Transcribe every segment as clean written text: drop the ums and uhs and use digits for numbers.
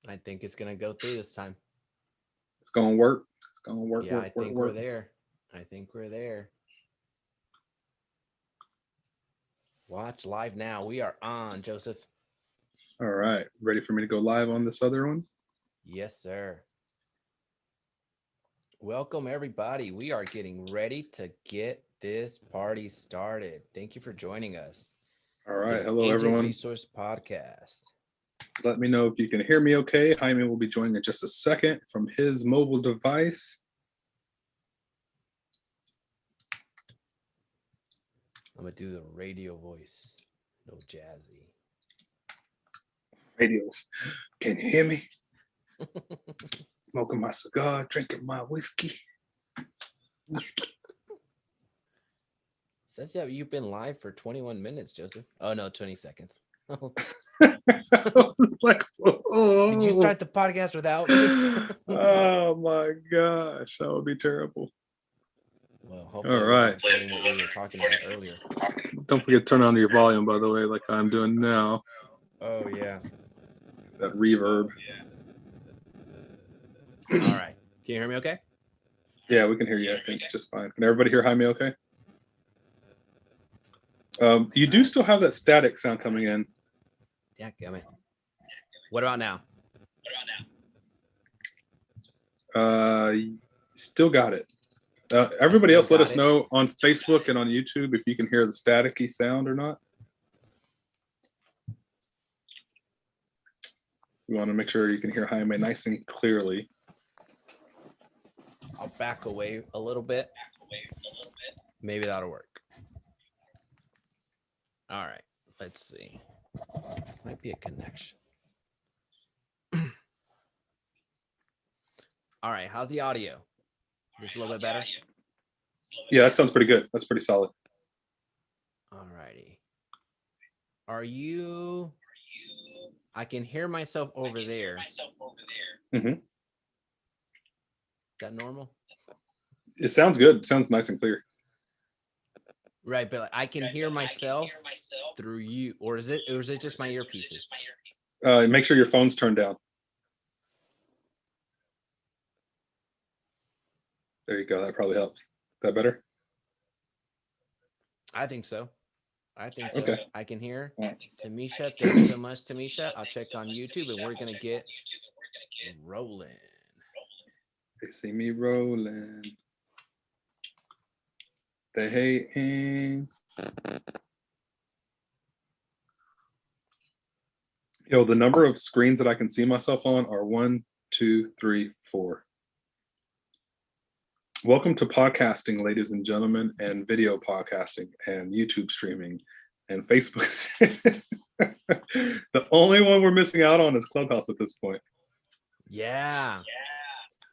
I think it's gonna go through this time. It's gonna work. It's gonna work, Yeah, work, I work, think we're work. there. I think we're there. Watch live now. We are on, Joseph. All right. Ready for me to go live on this other one? Yes, sir. Welcome, everybody. We are getting ready to get this party started. Thank you for joining us All to right. the Hello, Agent everyone. Resource Podcast. Let me know if you can hear me okay. Jaime will be joining in just a second from his mobile device. I'm going to do the radio voice. No jazzy. Radio. Can you hear me? Smoking my cigar, drinking my whiskey. Says yeah, you've been live for 21 minutes, Joseph. Oh, no, 20 seconds. Like, Did you oh. start the podcast without me? Oh my gosh, that would be terrible. Well, All hopefully it wasn't right. recording what we were talking about earlier. Don't forget to turn on your volume, by the way, like I'm doing now. Oh, yeah. That reverb. All right. Can you hear me okay? Yeah, we can hear you, I think, just fine. Can everybody hear Jaime okay? You do still have that static sound coming in. Yeah, damn it. What about now? Still got it. I Everybody still else, let got us it. know on Facebook and on YouTube if you can hear the staticky sound or not. We want to make sure you can hear Jaime nice and clearly. I'll back away a little bit. Maybe that'll work. All right. Let's see. Might be a connection. All right. How's the audio? Just a little bit better? Yeah, that sounds pretty good. That's pretty solid. All righty. Are you... I can hear myself over there. Mm-hmm. Is that normal? It sounds good. It sounds nice and clear. Right, but I can hear myself through you, or is it just my earpieces? Make sure your phone's turned down. There you go. That probably helps. Is that better? I think so. I think so. Okay. I can hear All right. Tamisha. Thanks so much, Tamisha. I'll check on YouTube and we're going to get rolling. They see me rolling. They hating. Yo, the number of screens that I can see myself on are 1, 2, 3, 4. Welcome to podcasting, ladies and gentlemen, and video podcasting, and YouTube streaming, and Facebook. The only one we're missing out on is Clubhouse at this point. Yeah.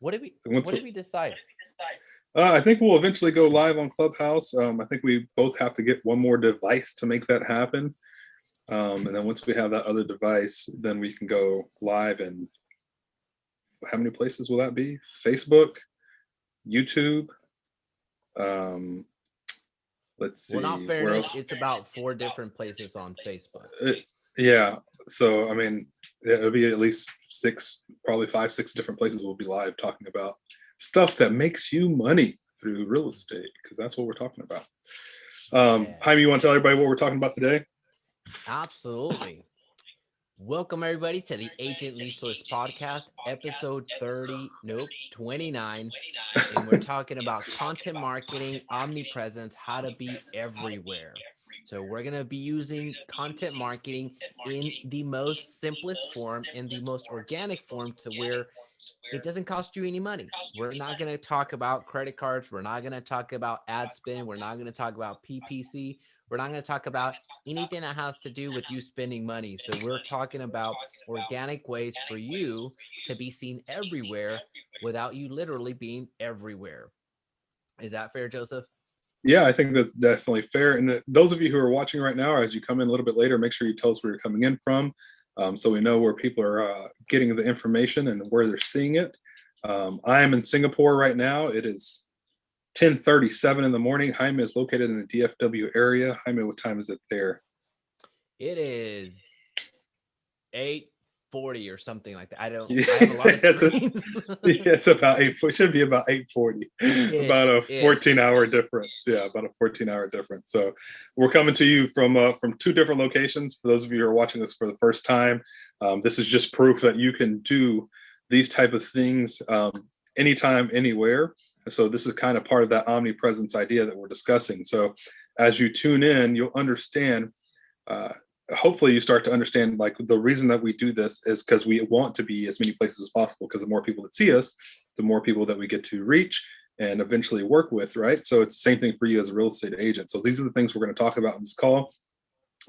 What did we decide? I think we'll eventually go live on Clubhouse. I think we both have to get one more device to make that happen. And then once we have that other device, then we can go live. And how many places will that be? Facebook, YouTube. Let's see. Well, not fairness, it's about 4 different places on Facebook. Yeah. So, I mean, it'll be at least 6, probably 5, 6 different places we'll be live talking about stuff that makes you money through real estate, because that's what we're talking about. Yeah. Jaime, you want to tell everybody what we're talking about today? Absolutely. Welcome everybody to the Agent Resource Podcast, episode 29. And we're talking about content marketing, omnipresence, how to be everywhere. So we're going to be using content marketing in the most simplest form, in the most organic form, to where it doesn't cost you any money. We're not going to talk about credit cards. We're not going to talk about ad spend. We're not going to talk about PPC. We're not going to talk about anything that has to do with you spending money. So we're talking about organic ways for you to be seen everywhere without you literally being everywhere. Is that fair, Joseph? Yeah, I think that's definitely fair. And those of you who are watching right now, as you come in a little bit later, make sure you tell us where you're coming in from, so we know where people are getting the information and where they're seeing it. I am in Singapore right now. It is 10:37 in the morning. Jaime is located in the DFW area. Jaime, what time is it there? It is 8 840 or something like that. I don't. Yeah, I have a lot of it's screens. it's about eight. It should be about 840. About Ish, a ish. 14-hour difference. Yeah, about a 14-hour difference. So we're coming to you from two different locations. For those of you who are watching this for the first time, this is just proof that you can do these type of things anytime, anywhere. So this is kind of part of that omnipresence idea that we're discussing. So as you tune in, you'll understand. Uh, Hopefully you start to understand like the reason that we do this is because we want to be as many places as possible, because the more people that see us, the more people that we get to reach and eventually work with, right? So it's the same thing for you as a real estate agent. So these are the things we're going to talk about in this call.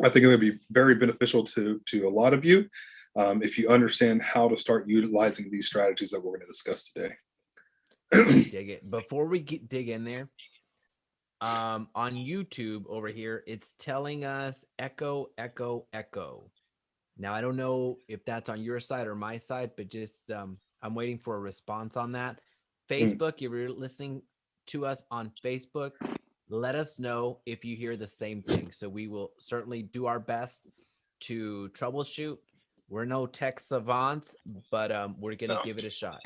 I think it would be very beneficial to a lot of you if you understand how to start utilizing these strategies that we're going to discuss today. I dig it. Before we dig in there, on YouTube over here, it's telling us echo, echo, echo. Now I don't know if that's on your side or my side, but just I'm waiting for a response on that. Mm. Facebook, if you're listening to us on Facebook, let us know if you hear the same thing. So we will certainly do our best to troubleshoot. We're no tech savants, but we're gonna No. give it a shot.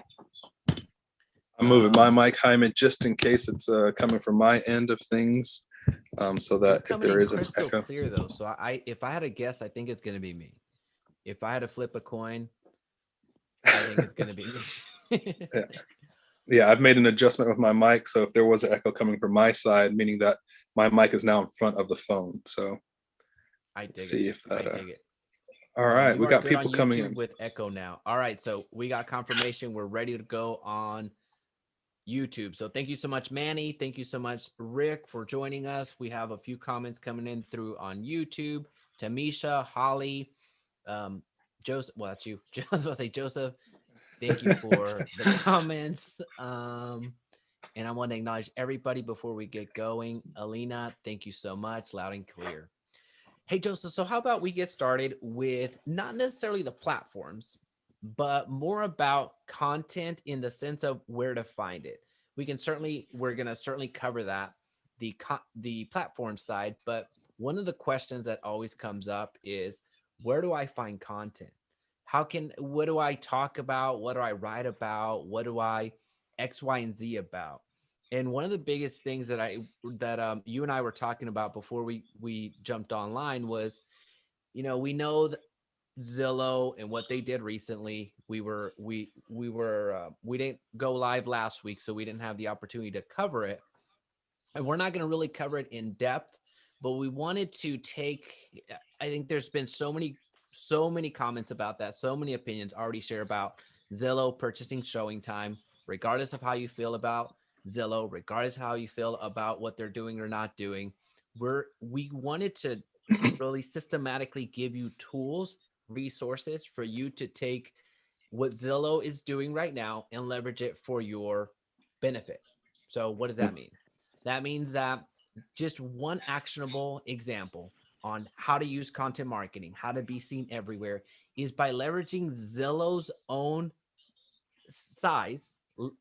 I'm moving my Um, mic, Hyman, just in case it's coming from my end of things, so you're that if coming there in is an crystal echo. clear though. So if I had to guess, I think it's gonna be me. If I had to flip a coin, I think it's gonna be me. Yeah. Yeah, I've made an adjustment with my mic, so if there was an echo coming from my side, meaning that my mic is now in front of the phone. So I let's dig it. see if I that. dig it. All right, You we are got good on people coming YouTube in. with Echo now. All right, so we got confirmation. We're ready to go on YouTube. So thank you so much, Manny. Thank you so much, Rick, for joining us. We have a few comments coming in through on YouTube. Tamisha, Holly, Joseph. Well, that's you. I was going to say Joseph. Thank you for the comments. And I want to acknowledge everybody before we get going. Alina, thank you so much. Loud and clear. Hey, Joseph, so how about we get started with not necessarily the platforms, but more about content in the sense of where to find it. We're going to certainly cover that, the platform side, but one of the questions that always comes up is, where do I find content? What do I talk about? What do I write about? What do I X, Y, and Z about? And one of the biggest things that you and I were talking about before we jumped online was, we know that Zillow and what they did recently. We didn't go live last week, so we didn't have the opportunity to cover it, and we're not going to really cover it in depth. But we wanted to take. I think there's been so many comments about that, so many opinions already shared about Zillow purchasing showing time, regardless of how you feel about Zillow, regardless of how you feel about what they're doing or not doing. We wanted to really systematically give you tools, resources for you to take what Zillow is doing right now and leverage it for your benefit. So what does that mean? That means that just one actionable example on how to use content marketing, how to be seen everywhere, is by leveraging Zillow's own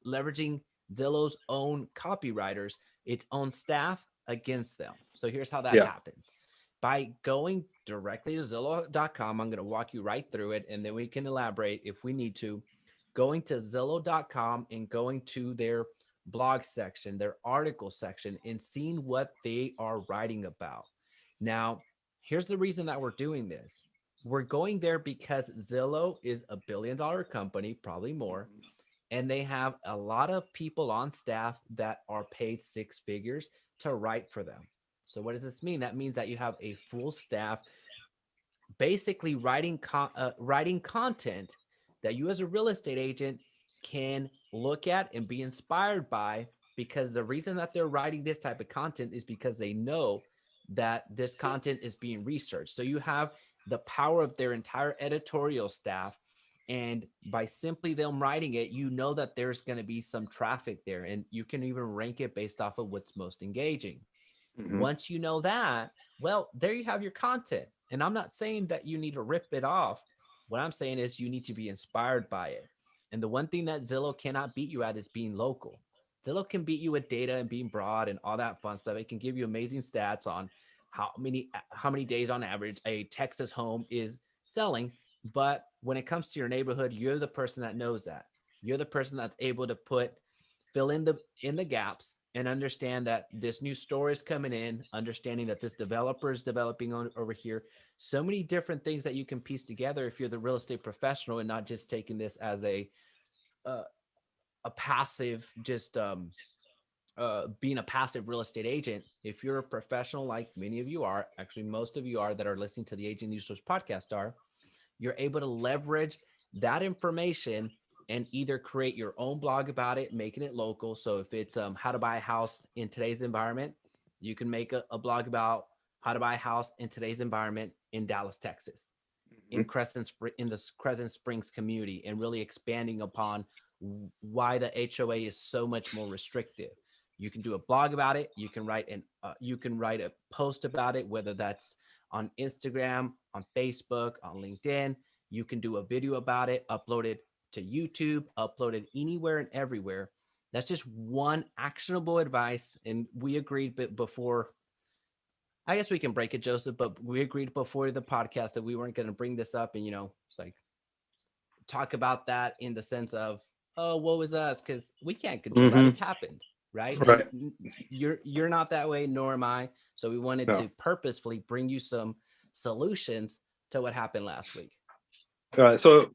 leveraging Zillow's own copywriters, its own staff against them. So here's how that Yeah. happens. By going directly to Zillow.com, I'm going to walk you right through it, and then we can elaborate if we need to. Going to Zillow.com and going to their blog section, their article section, and seeing what they are writing about. Now, here's the reason that we're doing this. We're going there because Zillow is $1 billion company, probably more, and they have a lot of people on staff that are paid six figures to write for them. So what does this mean? That means that you have a full staff basically writing content that you as a real estate agent can look at and be inspired by, because the reason that they're writing this type of content is because they know that this content is being researched. So you have the power of their entire editorial staff, and by simply them writing it, you know that there's going to be some traffic there, and you can even rank it based off of what's most engaging. Hmm. Once you know that, well, there you have your content. And I'm not saying that you need to rip it off. What I'm saying is you need to be inspired by it. And the one thing that Zillow cannot beat you at is being local. Zillow can beat you with data and being broad and all that fun stuff. It can give you amazing stats on how many days on average a Texas home is selling. But when it comes to your neighborhood, you're the person that knows that. You're the person that's able to fill in the gaps and understand that this new store is coming in, understanding that this developer is developing over here. So many different things that you can piece together if you're the real estate professional and not just taking this as uh, a passive, just being a passive real estate agent. If you're a professional, like many of you are, actually most of you are that are listening to the Agent News Source podcast are, you're able to leverage that information and either create your own blog about it, making it local. So if it's how to buy a house in today's environment, you can make a blog about how to buy a house in today's environment in Dallas, Texas, in Mhm. in the Crescent Springs community, and really expanding upon why the HOA is so much more restrictive. You can do a blog about it. You can write a post about it, whether that's on Instagram, on Facebook, on LinkedIn. You can do a video about it, upload it to YouTube, upload it anywhere and everywhere. That's just one actionable advice. And we agreed before, I guess we can break it, Joseph, but we agreed before the podcast that we weren't going to bring this up and, it's like talk about that in the sense of, oh, woe is us, because we can't control that. Mhm. It's happened, right? And Right. you're not that way, nor am I. So we wanted No. to purposefully bring you some solutions to what happened last week. So,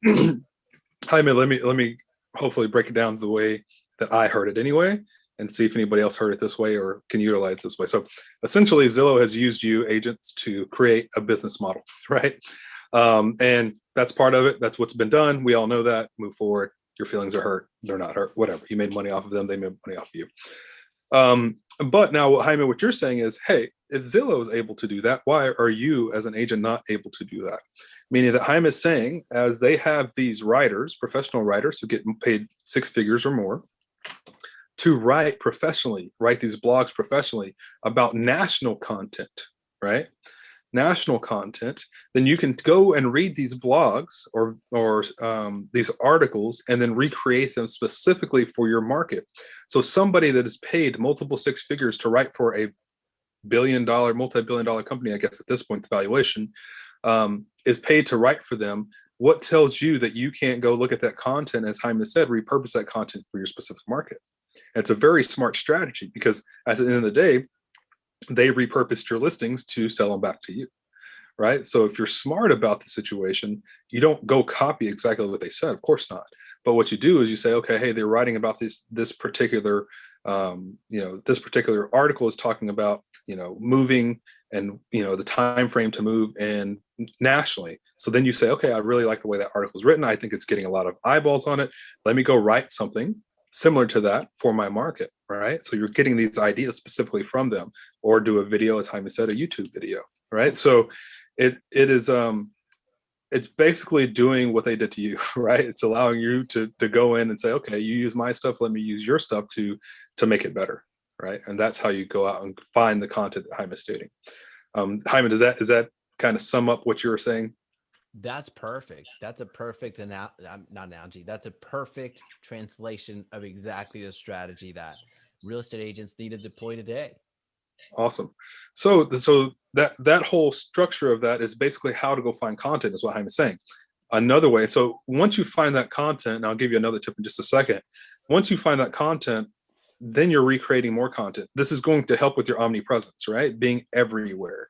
Jaime, let me hopefully break it down the way that I heard it anyway, and see if anybody else heard it this way or can utilize this way. So, essentially, Zillow has used you agents to create a business model, right? And that's part of it. That's what's been done. We all know that. Move forward. Your feelings are hurt. They're not hurt. Whatever. You made money off of them. They made money off of you. But now, Jaime, what you're saying is, hey, if Zillow is able to do that, why are you as an agent not able to do that? Meaning that Jaime is saying, as they have these writers, professional writers who get paid six figures or more, to write professionally, write these blogs professionally about national content, right? National content, then you can go and read these blogs or these articles and then recreate them specifically for your market. So somebody that is paid multiple six figures to write for a billion-dollar, multi-billion-dollar company, I guess at this point the valuation is paid to write for them. What tells you that you can't go look at that content, as Hyman said, repurpose that content for your specific market? It's a very smart strategy because at the end of the day, they repurposed your listings to sell them back to you, right? So if you're smart about the situation, you don't go copy exactly what they said, of course not. But what you do is you say, okay, hey, they're writing about this particular this particular article is talking about moving and the time frame to move and nationally. So then you say, okay, I really like the way that article is written. I think it's getting a lot of eyeballs on it. Let me go write something similar to that for my market, right? So you're getting these ideas specifically from them, or do a video, as Jaime said, a YouTube video, right? So it is it's basically doing what they did to you, right? It's allowing you to go in and say, okay, you use my stuff, let me use your stuff to make it better, right? And that's how you go out and find the content that Jaime is stating. Jaime, does that kind of sum up what you were saying? That's perfect. That's a perfect not analogy. That's a perfect translation of exactly the strategy that real estate agents need to deploy today. Awesome. So that whole structure of that is basically how to go find content, is what Jaime is saying. Another way, so once you find that content, and I'll give you another tip in just a second. Once you find that content, then you're recreating more content. This is going to help with your omnipresence, right? Being everywhere.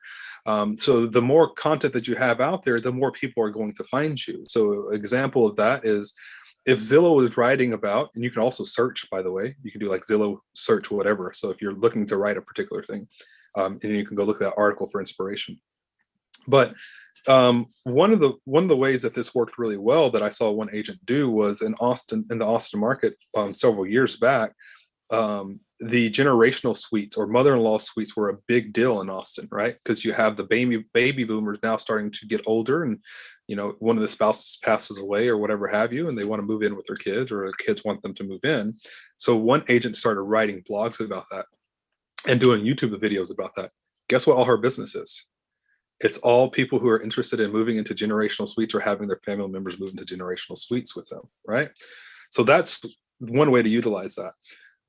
So the more content that you have out there, the more people are going to find you. So example of that is if Zillow is writing about, and you can also search, by the way, you can do like Zillow search, whatever. So if you're looking to write a particular thing, and you can go look at that article for inspiration. But one of the ways that this worked really well that I saw one agent do was in the Austin market several years back. The generational suites or mother-in-law suites were a big deal in Austin, right? Because you have the baby boomers now starting to get older, and one of the spouses passes away or whatever have you, and they want to move in with their kids, or the kids want them to move in. So one agent started writing blogs about that and doing YouTube videos about that. Guess what all her business is? It's all people who are interested in moving into generational suites or having their family members move into generational suites with them, right? So that's one way to utilize that.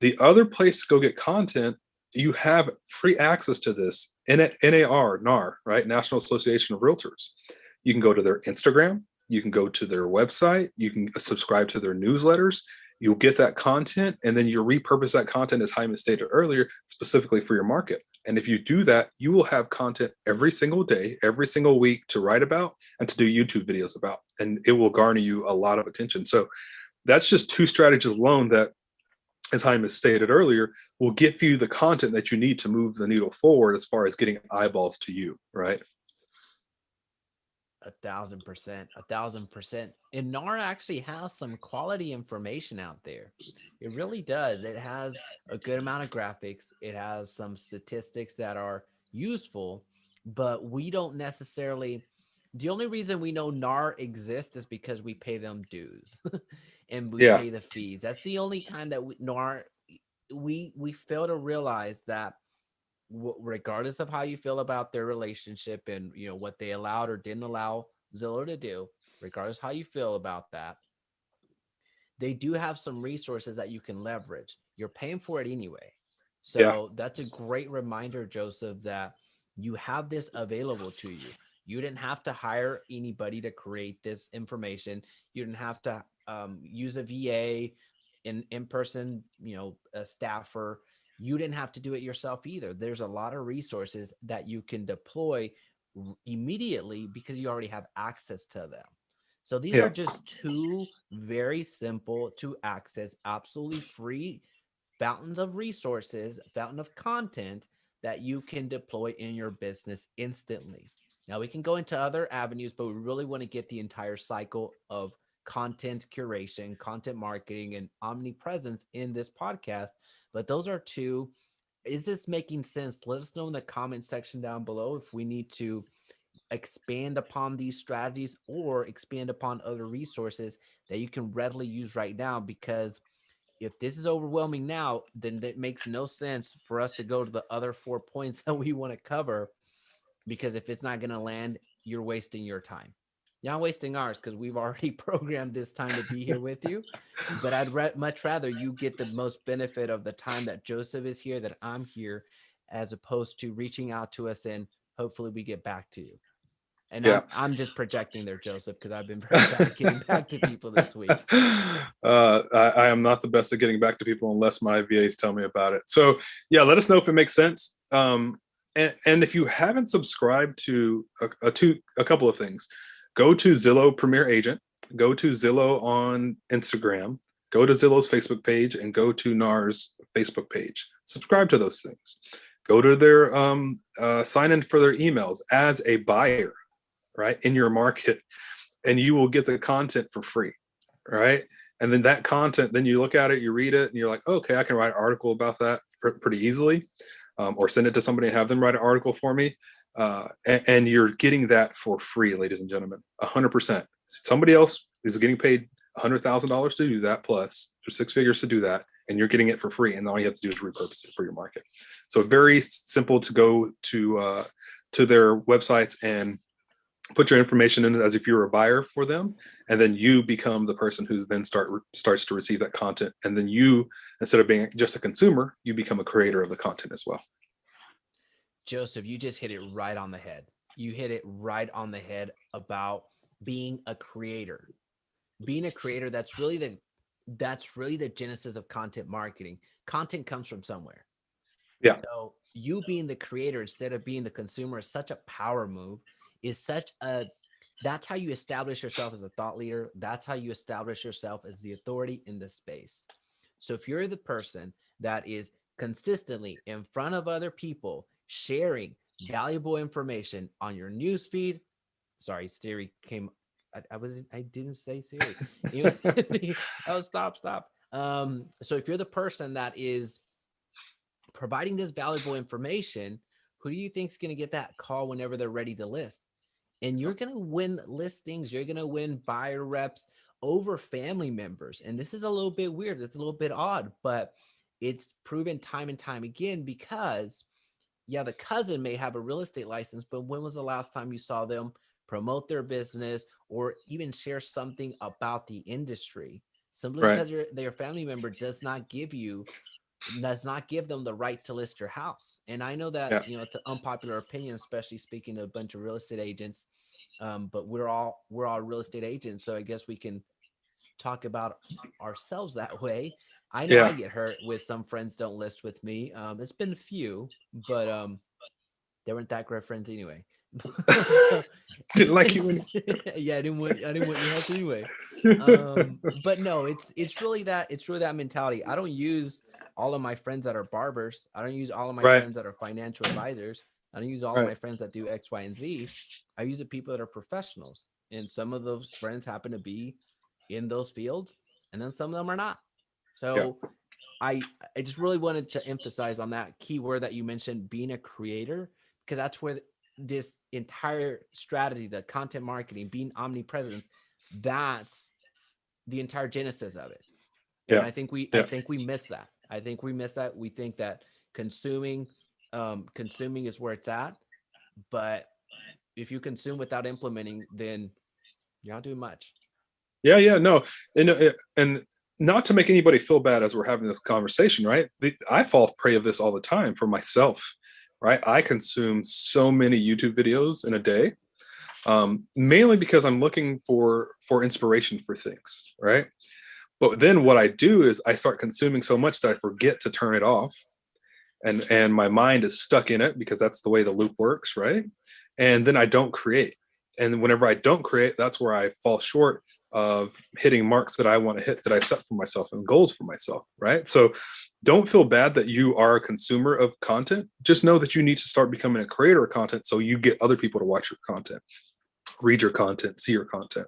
The other place to go get content, you have free access to this, NAR, right? National Association of Realtors. You can go to their Instagram, You can go to their website. You can subscribe to their newsletters. You'll get that content, and then you repurpose that content, as Jaime stated earlier, specifically for your market. And if you do that, you will have content every single day, every single week to write about and to do YouTube videos about, and it will garner you a lot of attention. So that's just two strategies alone that, as Jaime stated earlier, will give you the content that you need to move the needle forward as far as getting eyeballs to you, right? 1,000%, 1,000%. And NAR actually has some quality information out there. It really does. It has a good amount of graphics. It has some statistics that are useful, but we don't necessarily. The only reason we know NAR exists is because we pay them dues and we Yeah, pay the fees. That's the only time that NAR we fail to realize that regardless of how you feel about their relationship and what they allowed or didn't allow Zillow to do, regardless how you feel about that, they do have some resources that you can leverage. You're paying for it anyway. yeah, So that's a great reminder, Joseph, that you have this available to you. You didn't have to hire anybody to create this information. You didn't have to use a VA, in-person, a staffer. You didn't have to do it yourself either. There's a lot of resources that you can deploy immediately because you already have access to them. So these are yeah, just two very simple to access, absolutely free fountains of resources, fountain of content that you can deploy in your business instantly. Now we can go into other avenues, but we really want to get the entire cycle of content curation, content marketing, and omnipresence in this podcast. But those are two. Is this making sense? Let us know in the comment section down below if we need to expand upon these strategies or expand upon other resources that you can readily use right now. Because if this is overwhelming now, then it makes no sense for us to go to the other 4 points that we want to cover. Because if it's not going to land, you're wasting your time. You're not wasting ours because we've already programmed this time to be here with you. But I'd much rather you get the most benefit of the time that Joseph is here, that I'm here, as opposed to reaching out to us and hopefully we get back to you. And yeah. I'm just projecting there, Joseph, because I've been very bad at getting back to people this week. I am not the best at getting back to people unless my VAs tell me about it. So yeah, let us know if it makes sense. And if you haven't subscribed to a couple of things, go to Zillow Premier Agent, go to Zillow on Instagram, go to Zillow's Facebook page, and go to NAR's Facebook page. Subscribe to those things. Go to their sign in for their emails as a buyer, right, in your market, and you will get the content for free, right? And then that content, then you look at it, you read it, and you're like, okay, I can write an article about that pretty easily, or send it to somebody and have them write an article for me. And you're getting that for free, ladies and gentlemen, 100%. Somebody else is getting paid $100,000 to do that, plus for 6 figures to do that, and you're getting it for free. And all you have to do is repurpose it for your market. So very simple to go to their websites and put your information in it as if you were a buyer for them, and then you become the person who's then starts to receive that content, and then you, instead of being just a consumer, you become a creator of the content as well. Joseph, you just hit it right on the head. You hit it right on the head about being a creator. Being a creator, that's really the genesis of content marketing. Content comes from somewhere. Yeah, So you being the creator instead of being the consumer is such a power move. Is such a That's how you establish yourself as a thought leader. That's how you establish yourself as the authority in the space. So if you're the person that is consistently in front of other people sharing valuable information on your news feed, sorry, Siri came. I didn't say Siri. Oh, stop. So if you're the person that is providing this valuable information, who do you think is going to get that call whenever they're ready to list? And you're going to win listings. You're going to win buyer reps over family members. And this is a little bit weird. It's a little bit odd, but it's proven time and time again because, yeah, the cousin may have a real estate license, but when was the last time you saw them promote their business or even share something about the industry? Simply right. because their family member does not give them the right to list your house. And I know that, Yeah, it's an unpopular opinion, especially speaking to a bunch of real estate agents. But we're all real estate agents, so I guess we can talk about ourselves that way. I know I Yeah. get hurt with some friends don't list with me. It's been a few, but they weren't that great friends anyway. So Didn't like you when. it's yeah, I didn't want your house anyway. But no, it's really that mentality. I don't use all of my friends that are barbers. I don't use all of my Right. friends that are financial advisors. I don't use all of Right. my friends that do X, Y, and Z. I use the people that are professionals. And some of those friends happen to be in those fields, and then some of them are not. Yeah. So I just really wanted to emphasize on that key word that you mentioned, being a creator, because that's where this entire strategy, the content marketing, being omnipresence, that's the entire genesis of it. And Yeah. I Yeah. think we miss that. I think we miss that. We think that consuming consuming is where it's at, but if you consume without implementing, then you're not doing much. Yeah. Yeah. No. And not to make anybody feel bad as we're having this conversation, right? I fall prey of this all the time for myself, right? I consume so many YouTube videos in a day, mainly because I'm looking for inspiration for things, right? But then what I do is I start consuming so much that I forget to turn it off, and my mind is stuck in it because that's the way the loop works, right? And then I don't create. And whenever I don't create, that's where I fall short of hitting marks that I want to hit, that I set for myself, and goals for myself, right? So don't feel bad that you are a consumer of content. Just know that you need to start becoming a creator of content so you get other people to watch your content, read your content, see your content.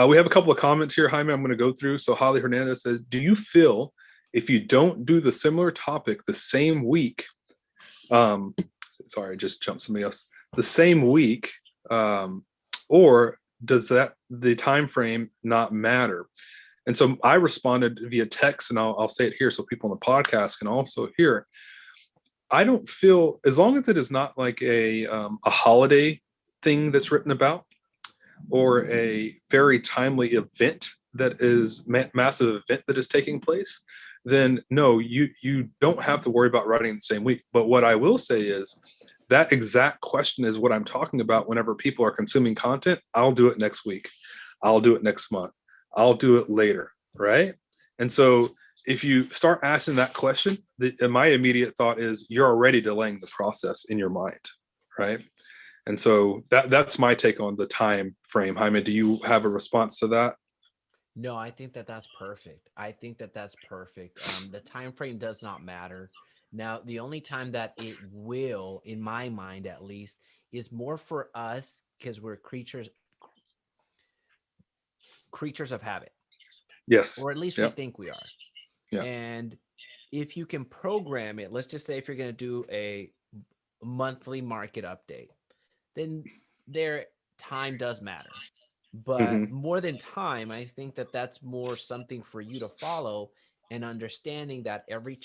We have a couple of comments here, Jaime, I'm going to go through. So Holly Hernandez says, do you feel if you don't do the similar topic the same week, um, sorry, I just jumped somebody else, the same week, um, or does that the time frame not matter? And so I responded via text, and I'll say it here so people on the podcast can also hear. I don't feel, as long as it is not like a holiday thing that's written about, or a very timely event that is massive event that is taking place, then no, you don't have to worry about writing the same week. But what I will say is that exact question is what I'm talking about. Whenever people are consuming content, I'll do it next week, I'll do it next month, I'll do it later, right? And so if you start asking that question, my immediate thought is you're already delaying the process in your mind, right? And so that's my take on the time frame. Jaime, do you have a response to that? No, I think that that's perfect. I think that that's perfect. The time frame does not matter. Now, the only time that it will, in my mind at least, is more for us because we're creatures of habit, Yes. or at least we Yep. think we are. Yeah. And if you can program it, let's just say if you're going to do a monthly market update, then their time does matter. But Hmm. more than time, I think that that's more something for you to follow, and understanding that every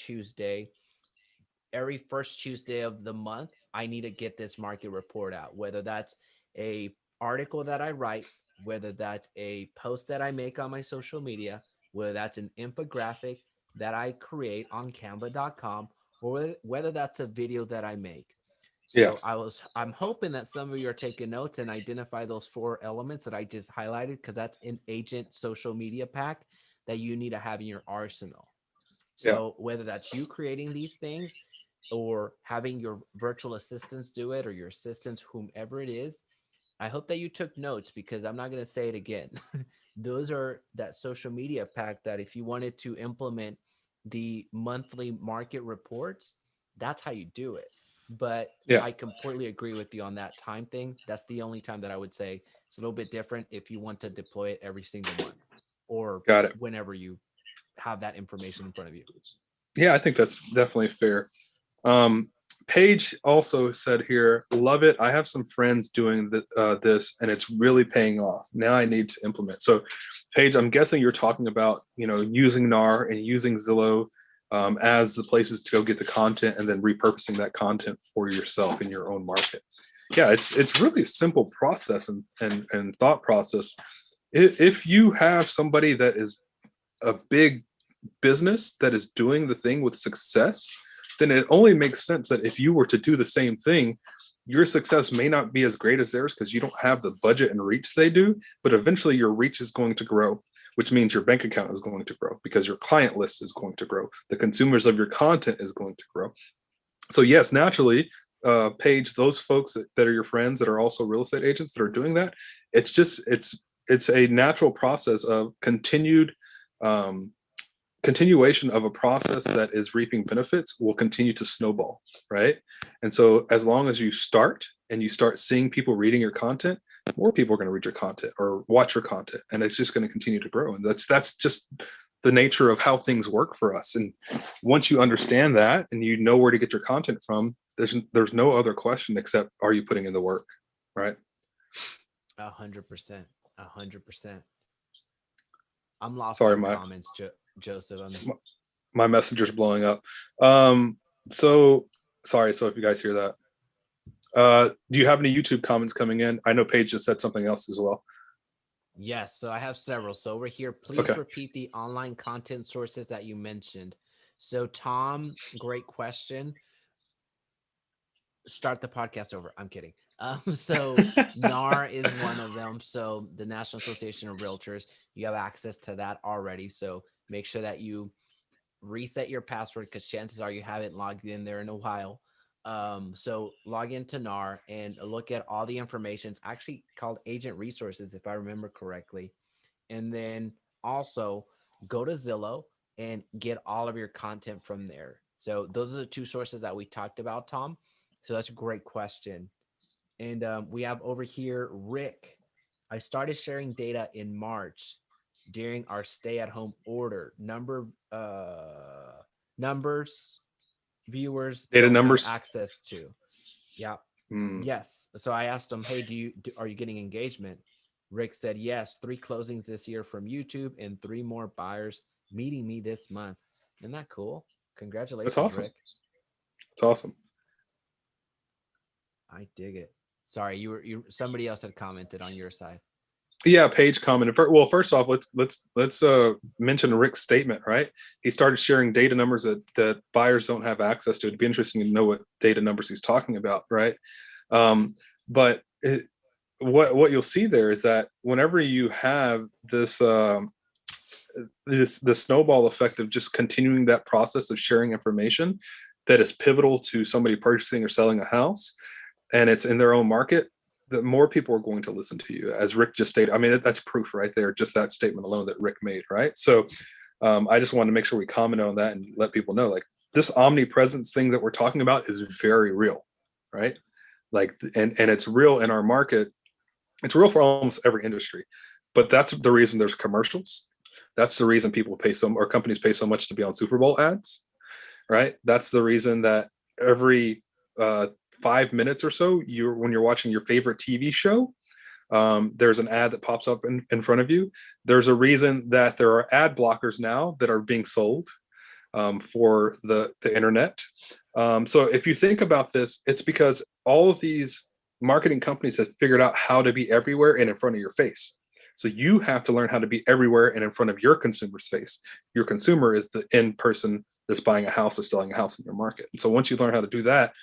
first Tuesday of the month, I need to get this market report out, whether that's a article that I write, whether that's a post that I make on my social media, whether that's an infographic that I create on canva.com, or whether that's a video that I make. Yeah. So I'm hoping that some of you are taking notes and identify those four elements that I just highlighted, because that's an agent social media pack that you need to have in your arsenal. Yeah. So whether that's you creating these things, or having your virtual assistants do it, or your assistants, whomever it is, I hope that you took notes, because I'm not going to say it again. Those are that social media pack that if you wanted to implement the monthly market reports, that's how you do it. But Yeah. I completely agree with you on that time thing. That's the only time that I would say it's a little bit different if you want to deploy it every single month, or Got it. whenever you have that information in front of you. Yeah, I think that's definitely fair. Um, Paige also said here, love it. I have some friends doing this, and it's really paying off. Now I need to implement. So, Paige, I'm guessing you're talking about using NAR and using Zillow as the places to go get the content, and then repurposing that content for yourself in your own market. Yeah, it's really a simple process and thought process. If you have somebody that is a big business that is doing the thing with success, then it only makes sense that if you were to do the same thing, your success may not be as great as theirs because you don't have the budget and reach they do, but eventually your reach is going to grow, which means your bank account is going to grow because your client list is going to grow. The consumers of your content is going to grow. So yes, naturally, Paige, those folks that are your friends that are also real estate agents that are doing that, it's just it's a natural process of um, continuation of a process that is reaping benefits will continue to snowball, right? And so as long as you start and you start seeing people reading your content, more people are going to read your content or watch your content, and it's just going to continue to grow. And that's just the nature of how things work for us. And once you understand that and you know where to get your content from, there's no other question except, are you putting in the work, right? 100%. 100%. I'm lost Sorry, on comments, Joseph. my messenger's blowing up. So sorry. So if you guys hear that, do you have any YouTube comments coming in? I know Paige just said something else as well. Yes, so I have several. So over here, please Okay. repeat the online content sources that you mentioned. So Tom, great question. Start the podcast over. I'm kidding. So NAR is one of them. So the National Association of Realtors, you have access to that already. So make sure that you reset your password because chances are you haven't logged in there in a while. So log into NAR and look at all the information. It's actually called Agent Resources, if I remember correctly. And then also go to Zillow and get all of your content from there. So those are the two sources that we talked about, Tom. So that's a great question. And we have over here Rick. I started sharing data in March during our stay-at-home order. Numbers viewers Data don't have numbers. access to. Yeah. Hmm, Yes. So I asked him, "Hey, are you getting engagement?" Rick said, "Yes, 3 closings this year from YouTube and 3 more buyers meeting me this month." Isn't that cool? that's Congratulations, awesome. Rick. It's awesome. I dig it. Sorry, you somebody else had commented on your side. Yeah, Paige commented. Well, first off, let's mention Rick's statement. Right, he started sharing data numbers that buyers don't have access to. It'd be interesting to know what data numbers he's talking about, right? Um, but what you'll see there is that whenever you have this snowball effect of just continuing that process of sharing information that is pivotal to somebody purchasing or selling a house, and it's in their own market, that more people are going to listen to you. As Rick just stated, I mean, that's proof right there, just that statement alone that Rick made, right? So I just wanted to make sure we comment on that and let people know, like, this omnipresence thing that we're talking about is very real, right? Like, and it's real in our market. It's real for almost every industry, but that's the reason there's commercials. That's the reason people pay or companies pay so much to be on Super Bowl ads, right? That's the reason that every 5 minutes or so, when you're watching your favorite TV show, there's an ad that pops up in front of you. There's a reason that there are ad blockers now that are being sold for the internet. So if you think about this, it's because all of these marketing companies have figured out how to be everywhere and in front of your face. So you have to learn how to be everywhere and in front of your consumer's face. Your consumer is the end person that's buying a house or selling a house in your market. And so once you learn how to do that,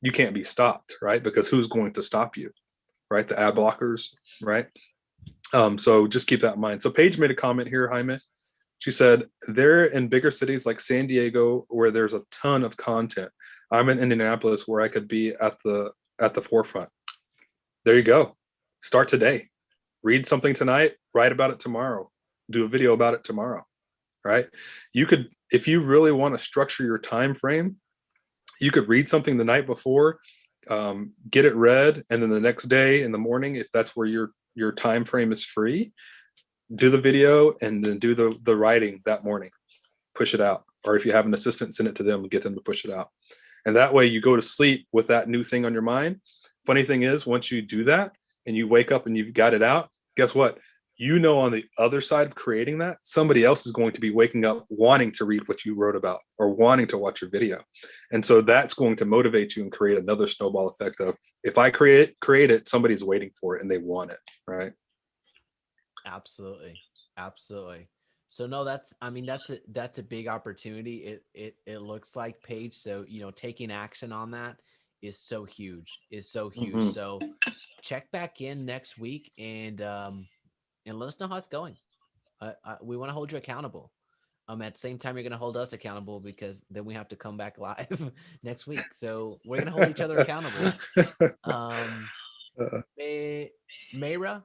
you can't be stopped, right? Because who's going to stop you, right? The ad blockers, right? So just keep that in mind. So Paige made a comment here, Jaime. She said, they're in bigger cities like San Diego where there's a ton of content. I'm in Indianapolis where I could be at the forefront. There you go. Start today. Read something tonight, write about it tomorrow, do a video about it tomorrow, right? You could, if you really want to structure your time frame, you could read something the night before, get it read, and then the next day in the morning, if that's where your time frame is free, do the video and then do the writing that morning. Push it out, or if you have an assistant, send it to them and get them to push it out. And that way, you go to sleep with that new thing on your mind. Funny thing is, once you do that and you wake up and you've got it out, guess what? You know, on the other side of creating that, somebody else is going to be waking up wanting to read what you wrote about or wanting to watch your video. And so that's going to motivate you and create another snowball effect of, if I create it, somebody's waiting for it and they want it, right? Absolutely. Absolutely. So no, I mean, that's a big opportunity. It looks like, Paige. So, taking action on that is so huge. Is so huge. Hmm. So check back in next week and let us know how it's going. We want to hold you accountable. At the same time, you're going to hold us accountable because then we have to come back live next week. So we're going to hold each other accountable. Um, May, Mayra, I'm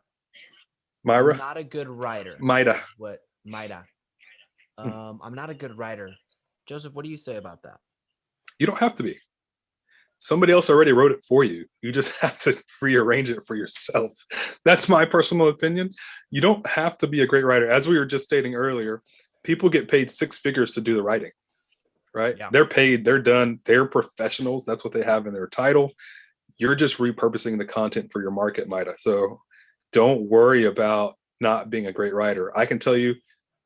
Myra, not a good writer. Mida. What, Maida? I'm not a good writer. Joseph, what do you say about that? You don't have to be. Somebody else already wrote it for you. You just have to rearrange it for yourself. That's my personal opinion. You don't have to be a great writer. As we were just stating earlier, people get paid six figures to do the writing, right? Yeah. They're paid, they're done, they're professionals. That's what they have in their title. You're just repurposing the content for your market, Mida. So don't worry about not being a great writer. I can tell you,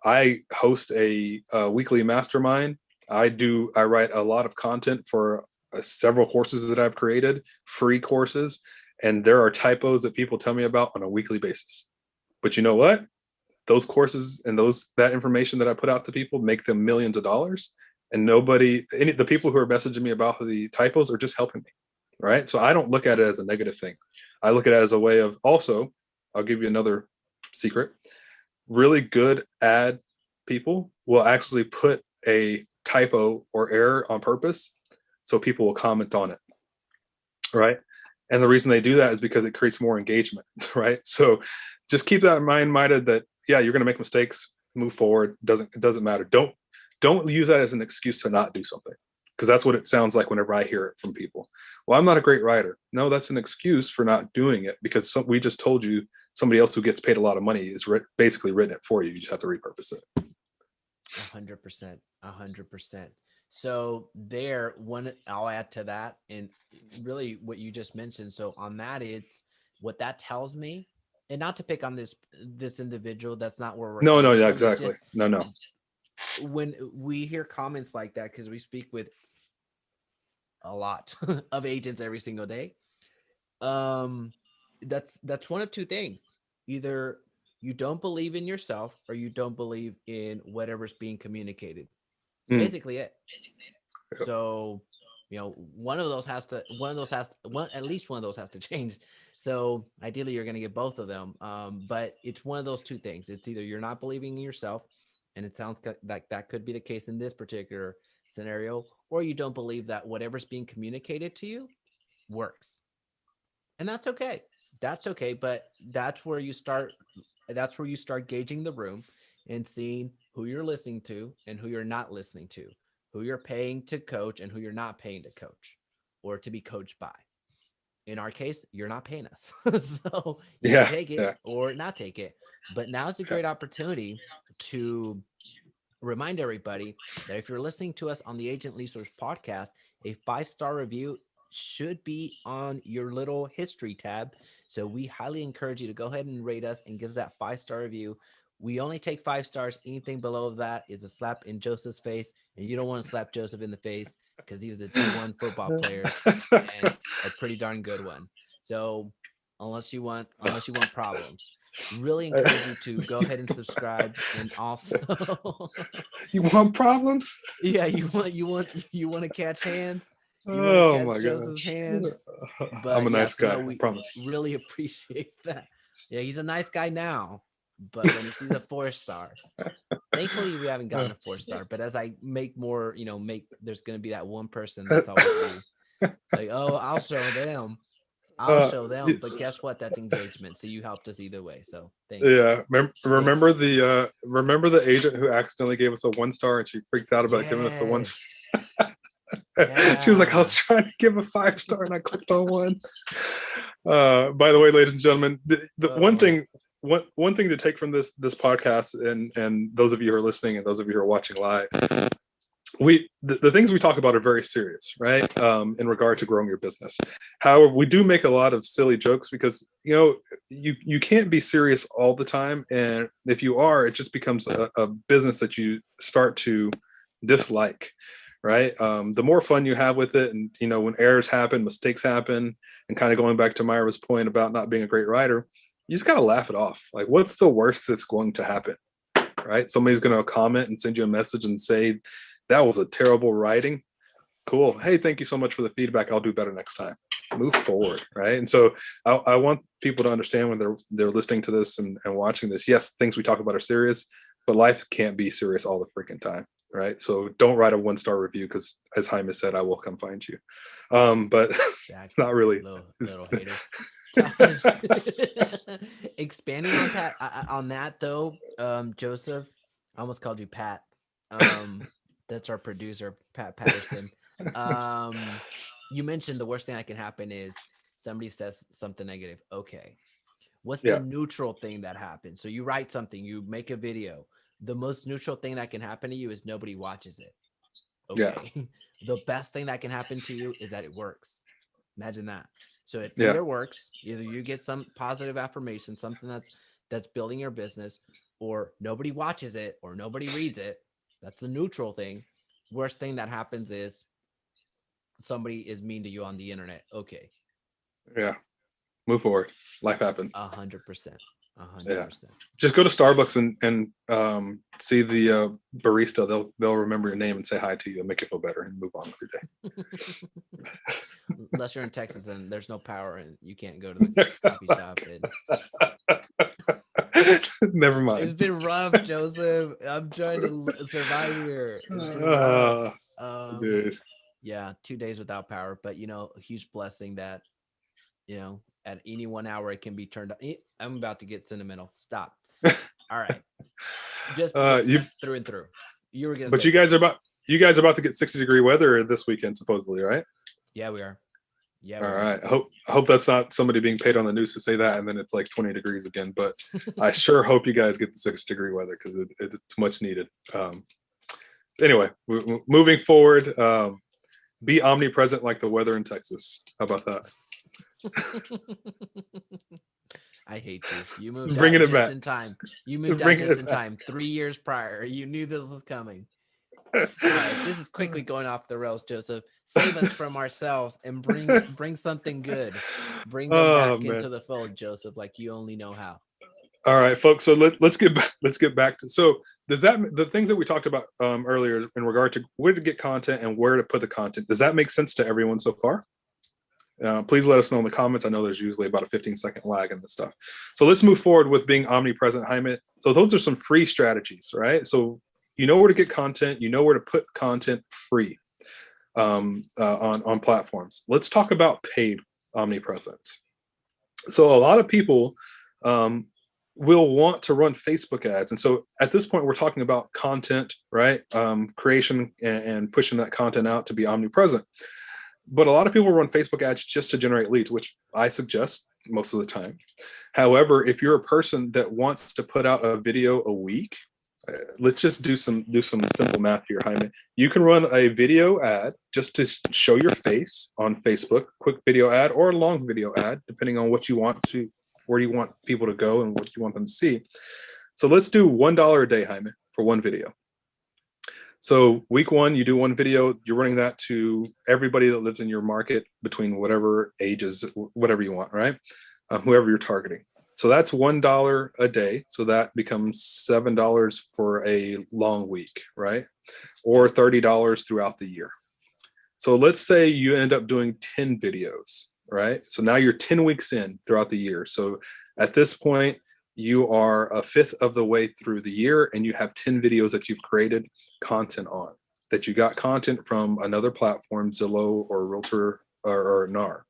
I host a weekly mastermind. I write a lot of content for several courses that I've created, free courses, and there are typos that people tell me about on a weekly basis. But you know what? Those courses and that information that I put out to people make them millions of dollars, and the people who are messaging me about the typos are just helping me, right? So I don't look at it as a negative thing. I look at it as a way of also, I'll give you another secret. Really good ad people will actually put a typo or error on purpose so people will comment on it, right? And the reason they do that is because it creates more engagement, right? So just keep that in mind, Mida, that yeah, you're going to make mistakes, move forward. It doesn't matter. Don't use that as an excuse to not do something, because that's what it sounds like whenever I hear it from people. Well, I'm not a great writer. No, that's an excuse for not doing it, because we just told you somebody else who gets paid a lot of money is basically written it for you. You just have to repurpose it. 100%. 100%. So there, one I'll add to that, and really what you just mentioned. So on that, it's what that tells me, and not to pick on this individual. That's not where we're No, coming yeah, from. It's exactly. just No. when we hear comments like that, because we speak with a lot of agents every single day. Um, that's one of two things. Either you don't believe in yourself or you don't believe in whatever's being communicated. It's Mm. basically it. So, at least one of those has to change. So ideally you're going to get both of them. But it's one of those two things. It's either you're not believing in yourself, and it sounds like that could be the case in this particular scenario, or you don't believe that whatever's being communicated to you works. And that's okay. That's okay. But that's where you start gauging the room and seeing who you're listening to and who you're not listening to, who you're paying to coach and who you're not paying to coach or to be coached by. In our case, you're not paying us. So you can Yeah, take it yeah. or not take it. But now is a great opportunity to remind everybody that if you're listening to us on the Agent Resource podcast, a 5-star review should be on your little history tab. So we highly encourage you to go ahead and rate us and give us that 5-star review. We only take 5 stars. Anything below that is a slap in Joseph's face, and you don't want to slap Joseph in the face because he was a D1 football player and a pretty darn good one. So unless you want problems, really encourage you to go ahead and subscribe. And also You want problems? yeah, you want to catch hands, you want to Oh catch my Joseph's gosh. hands. I'm But a yeah, nice so guy, no, I we promise. really appreciate that. Yeah, he's a nice guy now, but when he sees a 4-star, thankfully we haven't gotten a 4-star. But as I make more, there's going to be that one person that's always be like, oh, I'll show them. I'll uh, show them. But guess what? That's engagement. So you helped us either way. So thank you. yeah, Thank remember the agent who accidentally gave us a 1-star and she freaked out about giving us a one. Yes. She was like, I was Yeah. trying to give a 5-star and I clicked on one. By the way, ladies and gentlemen, the Oh, one thing to take from this podcast, and those of you who are listening and those of you who are watching live, the things we talk about are very serious, right? In regard to growing your business. However, we do make a lot of silly jokes because you can't be serious all the time, and if you are, it just becomes a business that you start to dislike, right? The more fun you have with it, and when errors happen, mistakes happen, and kind of going back to Myra's point about not being a great writer, you just gotta laugh it off. Like, what's the worst that's going to happen? Right? Somebody's going to comment and send you a message and say that was a terrible writing. Cool. Hey, thank you so much for the feedback. I'll do better next time. Move forward, right? And so I want people to understand when they're listening to this and watching this. Yes, things we talk about are serious, but life can't be serious all the freaking time, right? So don't write a 1-star review because, as Jaime said, I will come find you. But Exactly. not really. Little haters. Josh, expanding on that though, Joseph, I almost called you Pat. That's our producer, Pat Patterson. Um, you mentioned the worst thing that can happen is somebody says something negative. Okay, what's the Yeah, neutral thing that happens? So you write something, you make a video. The most neutral thing that can happen to you is nobody watches it. yeah, Okay. The best thing that can happen to you is that it works. Imagine that. So it yeah, either works, either you get some positive affirmation, something that's building your business, or nobody watches it or nobody reads it. That's the neutral thing. Worst thing that happens is somebody is mean to you on the internet. Okay. yeah. Move forward. Life happens. 100%. a hundred Yeah. percent. Just go to Starbucks and see the barista. They'll remember your name and say hi to you and make you feel better and move on with Unless you're in Texas and there's no power and you can't go to the coffee shop. And your day. Never it's mind. been rough, Joseph. I'm trying to survive here. It's been rough. Uh, Um, dude. yeah, 2 days without power, but a huge blessing that at any 1 hour it can be turned on. I'm about to get sentimental. Stop. All right, just You through and through. You were gonna but say something. you guys are about to get 60-degree weather this weekend supposedly, right? Yeah, we are. Yeah, All we are. right. I hope that's not somebody being paid on the news to say that, and then it's like 20 degrees again. But I sure hope you guys get the 6-degree weather because it's much needed. Anyway, moving forward, be omnipresent like the weather in Texas. How about that? I hate you. You moved Bringing out it just back. in time. You moved out Bringing just it in back. time. 3 years prior. You knew this was coming. All right, this is quickly going off the rails, Joseph. Save us from ourselves and bring something good. Bring them Oh back man. into the fold, Joseph, like you only know how. All right, folks. So let's get back to, so does that, the things that we talked about earlier in regard to where to get content and where to put the content, does that make sense to everyone so far? Please let us know in the comments. I know there's usually about a 15-second lag in this stuff. So let's move forward with being omnipresent, Jaime. So those are some free strategies, right? So you know where to get content, you know where to put content free on platforms. Let's talk about paid omnipresence. So a lot of people um, will want to run Facebook ads. And so at this point, we're talking about content, right? Creation and pushing that content out to be omnipresent. But a lot of people run Facebook ads just to generate leads, which I suggest most of the time. However, if you're a person that wants to put out a video a week, let's just do some simple math here, Jaime. You can run a video ad just to show your face on Facebook, quick video ad or a long video ad, depending on what you want to, where you want people to go and what you want them to see. So let's do $1 a day, Jaime, for one video. So week one, you do one video, you're running that to everybody that lives in your market between whatever ages, whatever you want, right? Whoever you're targeting. So that's $1 a day. So that becomes $7 for a long week, right? Or $30 throughout the year. So let's say you end up doing 10 videos, right? So now you're 10 weeks in throughout the year. So at this point, you are a fifth of the way through the year and you have 10 videos that you've created content on, that you got content from another platform, Zillow or Realtor or NAR.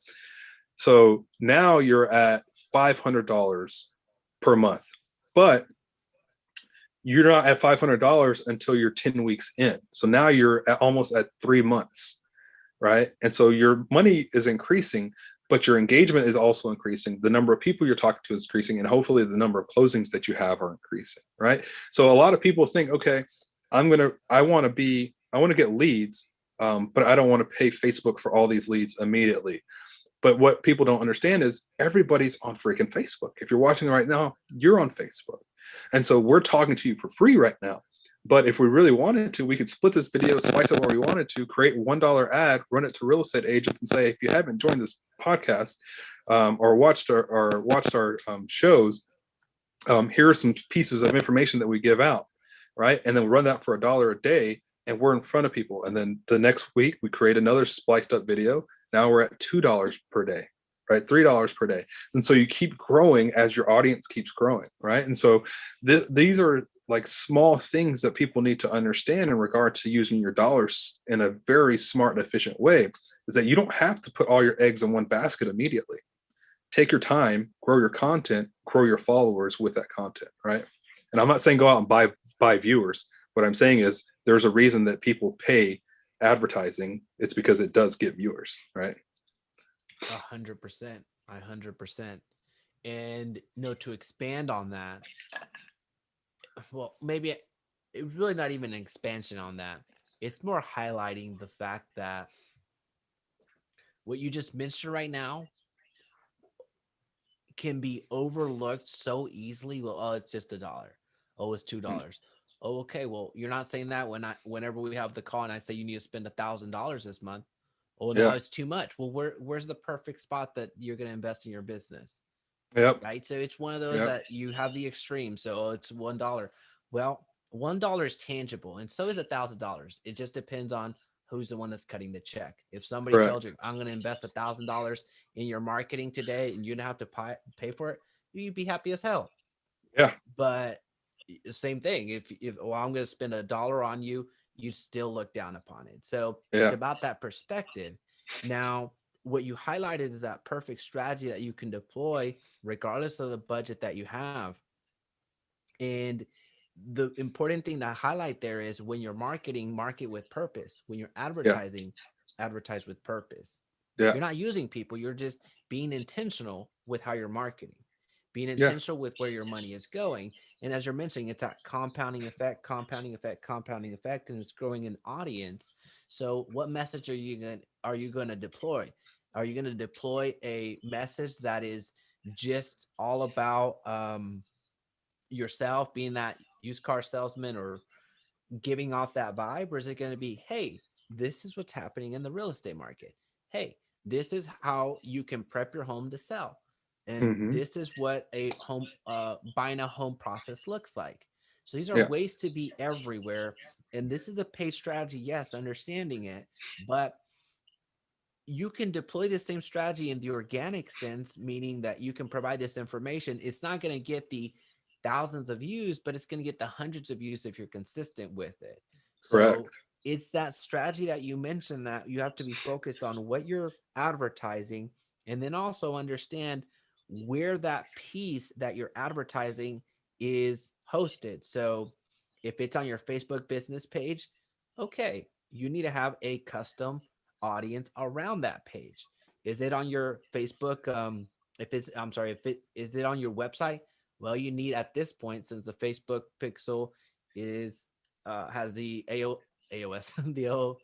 So now you're at $500 per month, but you're not at $500 until you're 10 weeks in. So now you're almost at 3 months, right? And so your money is increasing, but your engagement is also increasing. The number of people you're talking to is increasing, and hopefully the number of closings that you have are increasing, right? So a lot of people think, okay, I want to get leads, but I don't want to pay Facebook for all these leads immediately. But what people don't understand is everybody's on freaking Facebook. If you're watching right now, you're on Facebook. And so we're talking to you for free right now. But if we really wanted to, we could split this video, slice it where we wanted to, create $1 ad, run it to real estate agents and say, if you haven't joined this podcast or watched our shows, here are some pieces of information that we give out, right? And then run that for $1 a day. and we're in front of people. And then the next week we create another spliced up video. Now we're at $2 per day, right? $3 per day. And so you keep growing as your audience keeps growing, right? And so these are like small things that people need to understand in regard to using your dollars in a very smart and efficient way, is that you don't have to put all your eggs in one basket immediately. Take your time, grow your content, grow your followers with that content, right? And I'm not saying go out and buy viewers. What I'm saying is there's a reason that people pay advertising. It's because it does get viewers, right? 100%. 100%. And to expand on that, well, maybe it's really not even an expansion on that. It's more highlighting the fact that what you just mentioned right now can be overlooked so easily. Well, oh, it's just $1. Oh, it's $2. Oh, okay. Well, you're not saying that whenever we have the call and I say you need to spend $1,000 this month. Oh, now Yeah. it's too much. Well, where's the perfect spot that you're going to invest in your business? Yep. Right. So it's one of those Yep. that you have the extreme. So it's $1. Well, $1 is tangible, and so is $1,000. It just depends on who's the one that's cutting the check. If somebody tells Correct. you, I'm going to invest $1,000 in your marketing today, and you don't have to pay for it, you'd be happy as hell. Yeah. But same thing. If I'm going to spend $1 on you, you still look down upon it. So it's Yeah. about that perspective. Now, what you highlighted is that perfect strategy that you can deploy regardless of the budget that you have. And the important thing to highlight there is when you're marketing, market with purpose. When you're Yeah. advertising, advertise with purpose. Yeah. You're not using people, you're just being intentional with how you're marketing, being Yeah. intentional with where your money is going. And as you're mentioning, it's that compounding effect, compounding effect, compounding effect, and it's growing an audience. So what message are you going to deploy? Are you going to deploy a message that is just all about yourself being that used car salesman or giving off that vibe? Or is it going to be, hey, this is what's happening in the real estate market? Hey, this is how you can prep your home to sell. And Hmm. this is what a home buying a home process looks like. So these are Yeah. ways to be everywhere. And this is a paid strategy, yes, understanding it, but you can deploy the same strategy in the organic sense, meaning that you can provide this information. It's not going to get the thousands of views, but it's going to get the hundreds of views if you're consistent with it. So Correct. it's that strategy that you mentioned that you have to be focused on what you're advertising, and then also understand where that piece that you're advertising is hosted. So if it's on your Facebook business page, okay, you need to have a custom audience around that page. Is it on your Facebook? If it's, I'm sorry, if it is it on your website? Well, you need at this point, since the Facebook pixel is has the AOS the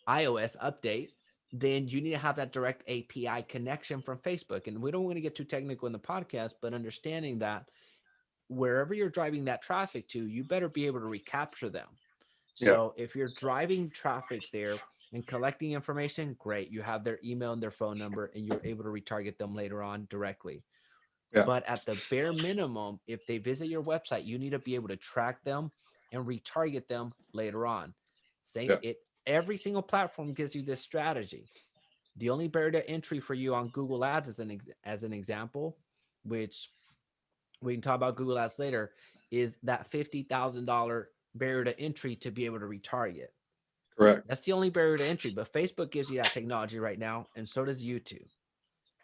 iOS update, then you need to have that direct API connection from Facebook. And we don't want to get too technical in the podcast, but understanding that wherever you're driving that traffic to, you better be able to recapture them. Yeah. So if you're driving traffic there and collecting information, great. You have their email and their phone number, and you're able to retarget them later on directly. Yeah. But at the bare minimum, if they visit your website, you need to be able to track them and retarget them later on. Same Yeah. it every single platform gives you this strategy. The only barrier to entry for you on Google Ads as an example, which we can talk about Google Ads later, is that $50,000 barrier to entry to be able to retarget. Correct. That's the only barrier to entry, but Facebook gives you that technology right now, and so does YouTube,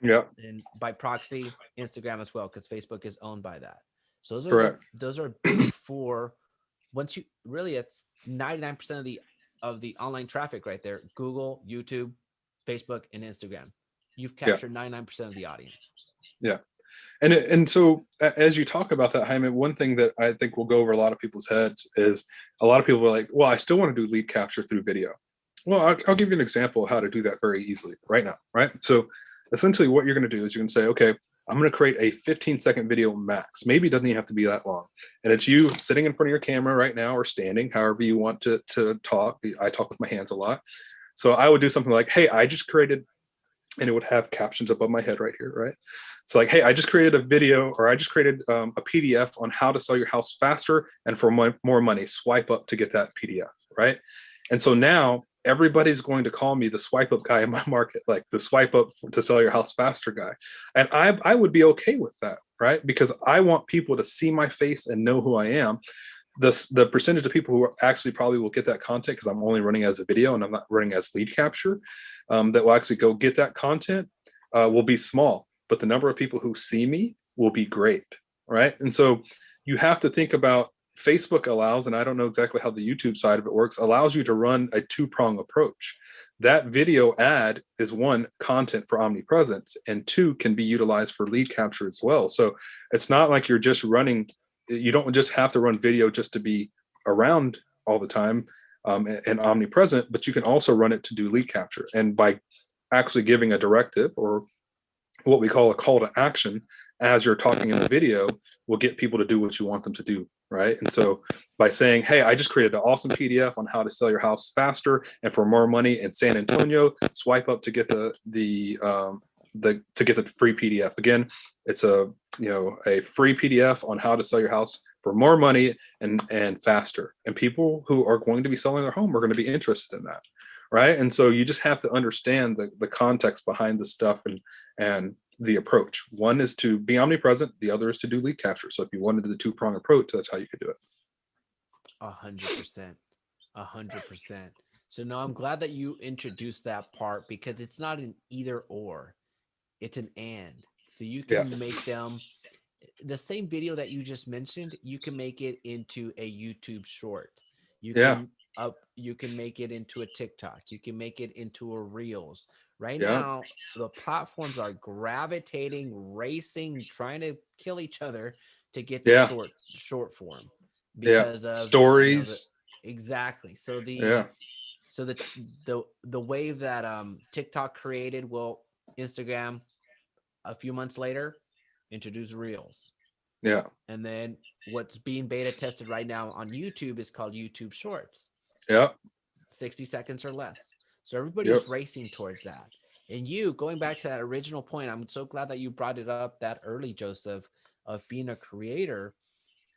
Yeah. and by proxy, Instagram as well, because Facebook is owned by that. So Correct. those are big four. Once you really, it's 99% of the online traffic right there: Google, YouTube, Facebook, and Instagram. You've Yeah. captured 99% of the audience. Yeah. And so as you talk about that, Jaime, one thing that I think will go over a lot of people's heads is a lot of people are like, well, I still want to do lead capture through video. Well, I'll give you an example of how to do that very easily right now, right? So essentially what you're going to do is you can say, okay, I'm going to create a 15-second video max. Maybe it doesn't even have to be that long. And it's you sitting in front of your camera right now or standing, however you want to talk. I talk with my hands a lot. So I would do something like, hey, I just created, and it would have captions above my head right here, right? So like, hey, I just created a video, or I just created a PDF on how to sell your house faster and for more money. Swipe up to get that PDF. right? And so now everybody's going to call me the swipe up guy in my market, like the swipe up to sell your house faster guy. And I would be okay with that, right? Because I want people to see my face and know who I am. The percentage of people who actually probably will get that content, because I'm only running as a video and I'm not running as lead capture, that will actually go get that content, will be small, but the number of people who see me will be great, right? And so you have to think about, Facebook allows, and I don't know exactly how the YouTube side of it works, allows you to run a two-prong approach. That video ad is one, content for Omnipresence, and two, can be utilized for lead capture as well. So it's not like you're just running, you don't just have to run video just to be around all the time, and omnipresent, but you can also run it to do lead capture. And by actually giving a directive, or what we call a call to action, as you're talking in the video, will get people to do what you want them to do, right? And so by saying, hey, I just created an awesome PDF on how to sell your house faster and for more money in San Antonio, swipe up to get to get the free PDF. Again, it's a free PDF on how to sell your house for more money and faster. And people who are going to be selling their home are going to be interested in that, right? And so you just have to understand the context behind the stuff, and the approach. One is to be omnipresent, the other is to do lead capture. So if you wanted the two-prong approach, that's how you could do it. 100%. 100%. So no, I'm glad that you introduced that part because it's not an either or, it's an and. So you Yeah. can make them the same video that you just mentioned, you can make it into a YouTube short. You Yeah. can you can make it into a TikTok. You can make it into a Reels. Right Yeah. now, the platforms are gravitating, racing, trying to kill each other to get to Yeah. short form Yeah. because of, the Stories. exactly. So Yeah. the wave that TikTok created, well, Instagram a few months later introduced Reels. Yeah. And then what's being beta tested right now on YouTube is called YouTube Shorts, Yeah. 60 seconds or less. So everybody Yep. is racing towards that. And you, going back to that original point, I'm so glad that you brought it up that early, Joseph, of being a creator.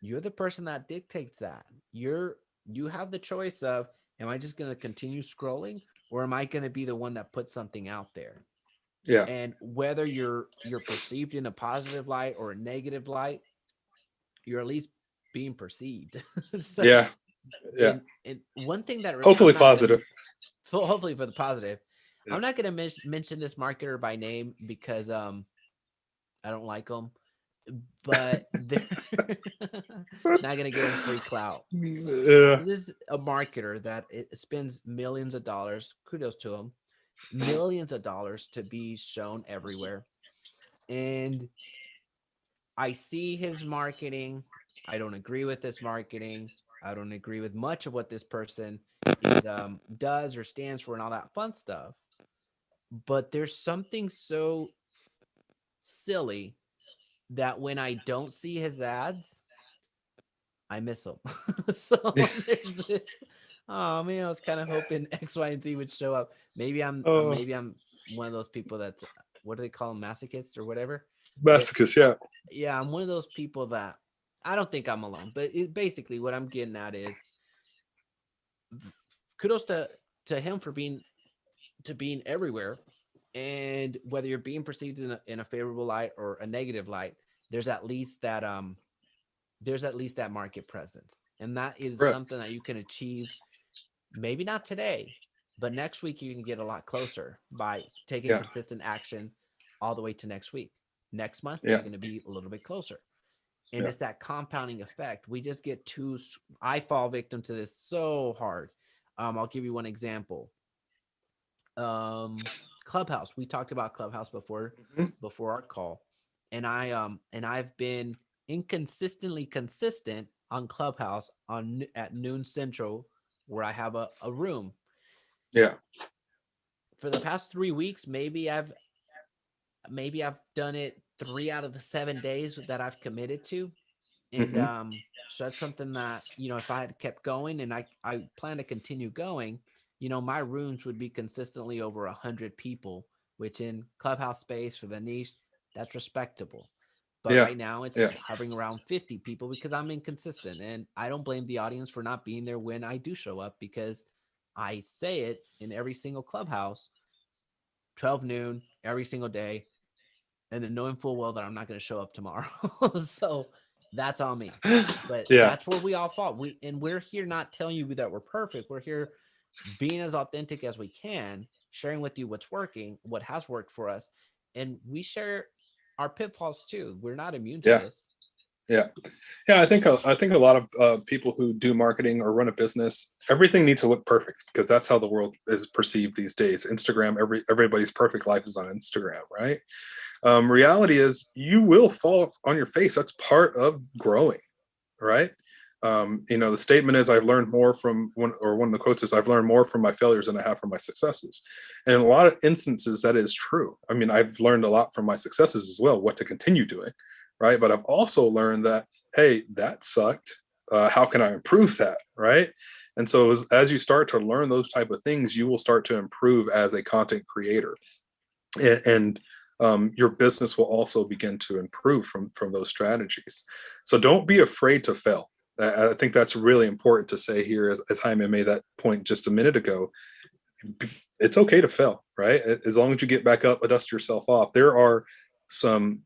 You're the person that dictates that. You have the choice of, am I just going to continue scrolling, or am I going to be the one that puts something out there? Yeah. And whether you're perceived in a positive light or a negative light, you're at least being perceived. So, Yeah. Yeah. and one thing that I'm Hopefully not gonna, positive. hopefully for the positive, Yeah. I'm not gonna mention this marketer by name because I don't like them, but they're not gonna give them free clout. Yeah. This is a marketer that it spends millions of dollars. Kudos to him, millions of dollars to be shown everywhere, and I see his marketing. I don't agree with this marketing. I don't agree with much of what this person does or stands for and all that fun stuff. But there's something so silly that when I don't see his ads, I miss him. So there's this. Oh man, I was kind of hoping X, Y, and Z would show up. Oh, Maybe I'm one of those people that's, what do they call them, masochists or whatever. It, masochist. Yeah. yeah, I'm one of those people that, I don't think I'm alone, but basically what I'm getting at is kudos to him for being everywhere, and whether you're being perceived in a favorable light or a negative light, there's at least that market presence, and that is Correct. something that you can achieve. Maybe not today, but next week you can get a lot closer by taking Yeah. consistent action all the way to next week. Next month Yeah. you're going to be a little bit closer. And Yeah. it's that compounding effect. We just get too, I fall victim to this so hard. I'll give you one example. Clubhouse. We talked about Clubhouse Mhm. before our call. And I've been inconsistently consistent on Clubhouse at noon central, where I have a room. Yeah. For the past 3 weeks, maybe I've done it 3 out of the 7 days that I've committed to. And Hmm. so that's something that, if I had kept going, and I plan to continue going, my rooms would be consistently over 100 people, which in Clubhouse space for the niche, that's respectable. But Yeah. right now Yeah. it's hovering around 50 people because I'm inconsistent. And I don't blame the audience for not being there when I do show up, because I say it in every single clubhouse, 12 noon, every single day, and then knowing full well that I'm not going to show up tomorrow. So that's on me. But Yeah. that's where we all fall. We're here not telling you that we're perfect. We're here being as authentic as we can, sharing with you what's working, what has worked for us, and we share our pitfalls too. We're not immune to Yeah. this. Yeah. Yeah. I think a lot of people who do marketing or run a business, everything needs to look perfect because that's how the world is perceived these days. Instagram, everybody's perfect life is on Instagram, right? Reality is you will fall on your face. That's part of growing, right? The statement is, I've learned more from one of the quotes is, I've learned more from my failures than I have from my successes. And in a lot of instances, that is true. I mean, I've learned a lot from my successes as well, what to continue doing, right? But I've also learned that, hey, that sucked. How can I improve that, right? And so as you start to learn those type of things, you will start to improve as a content creator, and your business will also begin to improve from those strategies. So don't be afraid to fail. I think that's really important to say here, as Jaime made that point just a minute ago. It's okay to fail, right? As long as you get back up, dust yourself off. There are some.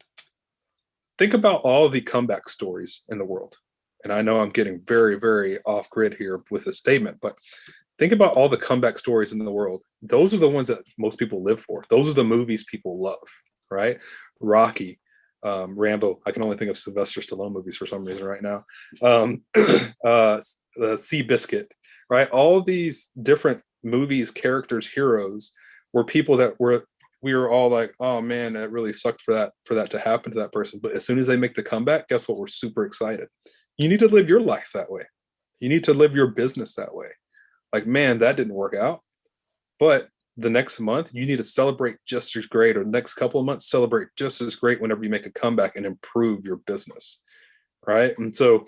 Think about all the comeback stories in the world, and I know I'm getting very, very off grid here with this statement, but think about all the comeback stories in the world. Those are the ones that most people live for. Those are the movies people love, right? Rocky, Rambo. I can only think of Sylvester Stallone movies for some reason right now. Um, Seabiscuit, right? All these different movies, characters, heroes were people that we were all like, oh man, that really sucked for that to happen to that person. But as soon as they make the comeback, guess what? We're super excited. You need to live your life that way. You need to live your business that way. Like, man, that didn't work out. But the next month, you need to celebrate just as great, or the next couple of months, celebrate just as great whenever you make a comeback and improve your business. Right. And so